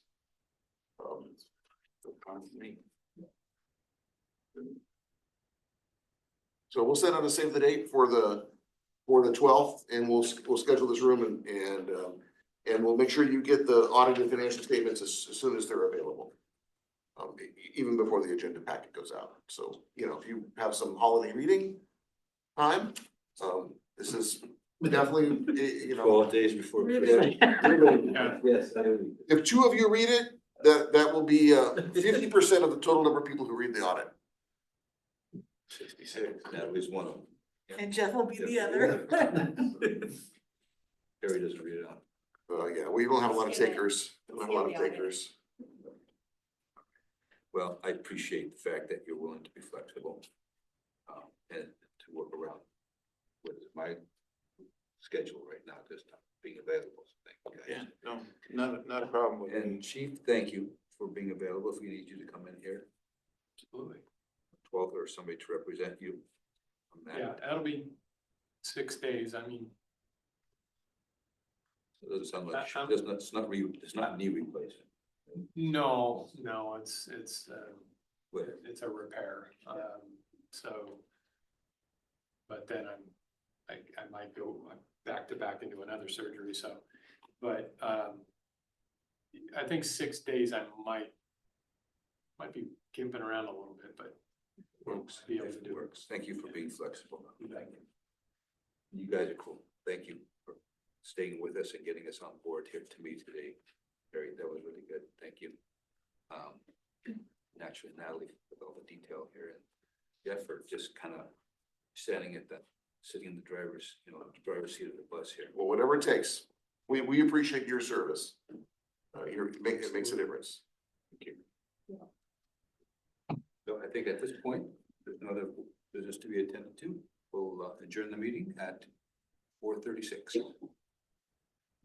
A: So we'll set out a save the date for the 12th, and we'll schedule this room and we'll make sure you get the audited financial statements as soon as they're available. Even before the agenda packet goes out. So, you know, if you have some holiday reading time, this is definitely, you know,
E: 12 days before.
A: really,
E: Yes, I agree.
A: if two of you read it, that will be 50% of the total number of people who read the audit.
E: 66, that was one of them.
G: And Jeff will be the other.
E: Harry doesn't read it on.
A: Yeah, we don't have a lot of takers. We don't have a lot of
F: Yeah.
A: takers.
E: Well, I appreciate the fact that you're willing to be flexible. And to work around with my schedule right now, just not being available. So thank you guys.
D: Yeah, no, not a problem with
E: And Chief, thank you for being available if we need you to come in here.
C: Absolutely.
E: 12 or somebody to represent you. On that.
C: Yeah, that'll be 6 days. I mean,
E: So it doesn't sound like,
C: I'm-
E: it's not knee replacement.
C: no, it's
E: Well,
C: it's a repair, so. But then I might go back to back into another surgery, so, but, I think 6 days I might be gimping around a little bit, but
E: works.
C: be able
E: If
C: to
E: it
C: do it.
E: works. Thank you for being flexible. Thank you. You guys are cool. Thank you for staying with us and getting us on board here to me today. Harry, that was really good. Thank you. Naturally, Natalie, with all the detail here, and Jeff for just kind of sitting in the driver's seat of the bus here.
A: Well, whatever it takes. We appreciate your service. It makes a difference.
E: Thank you. So I think at this point, there's no other business to be attended to. We'll adjourn the meeting at 4:36.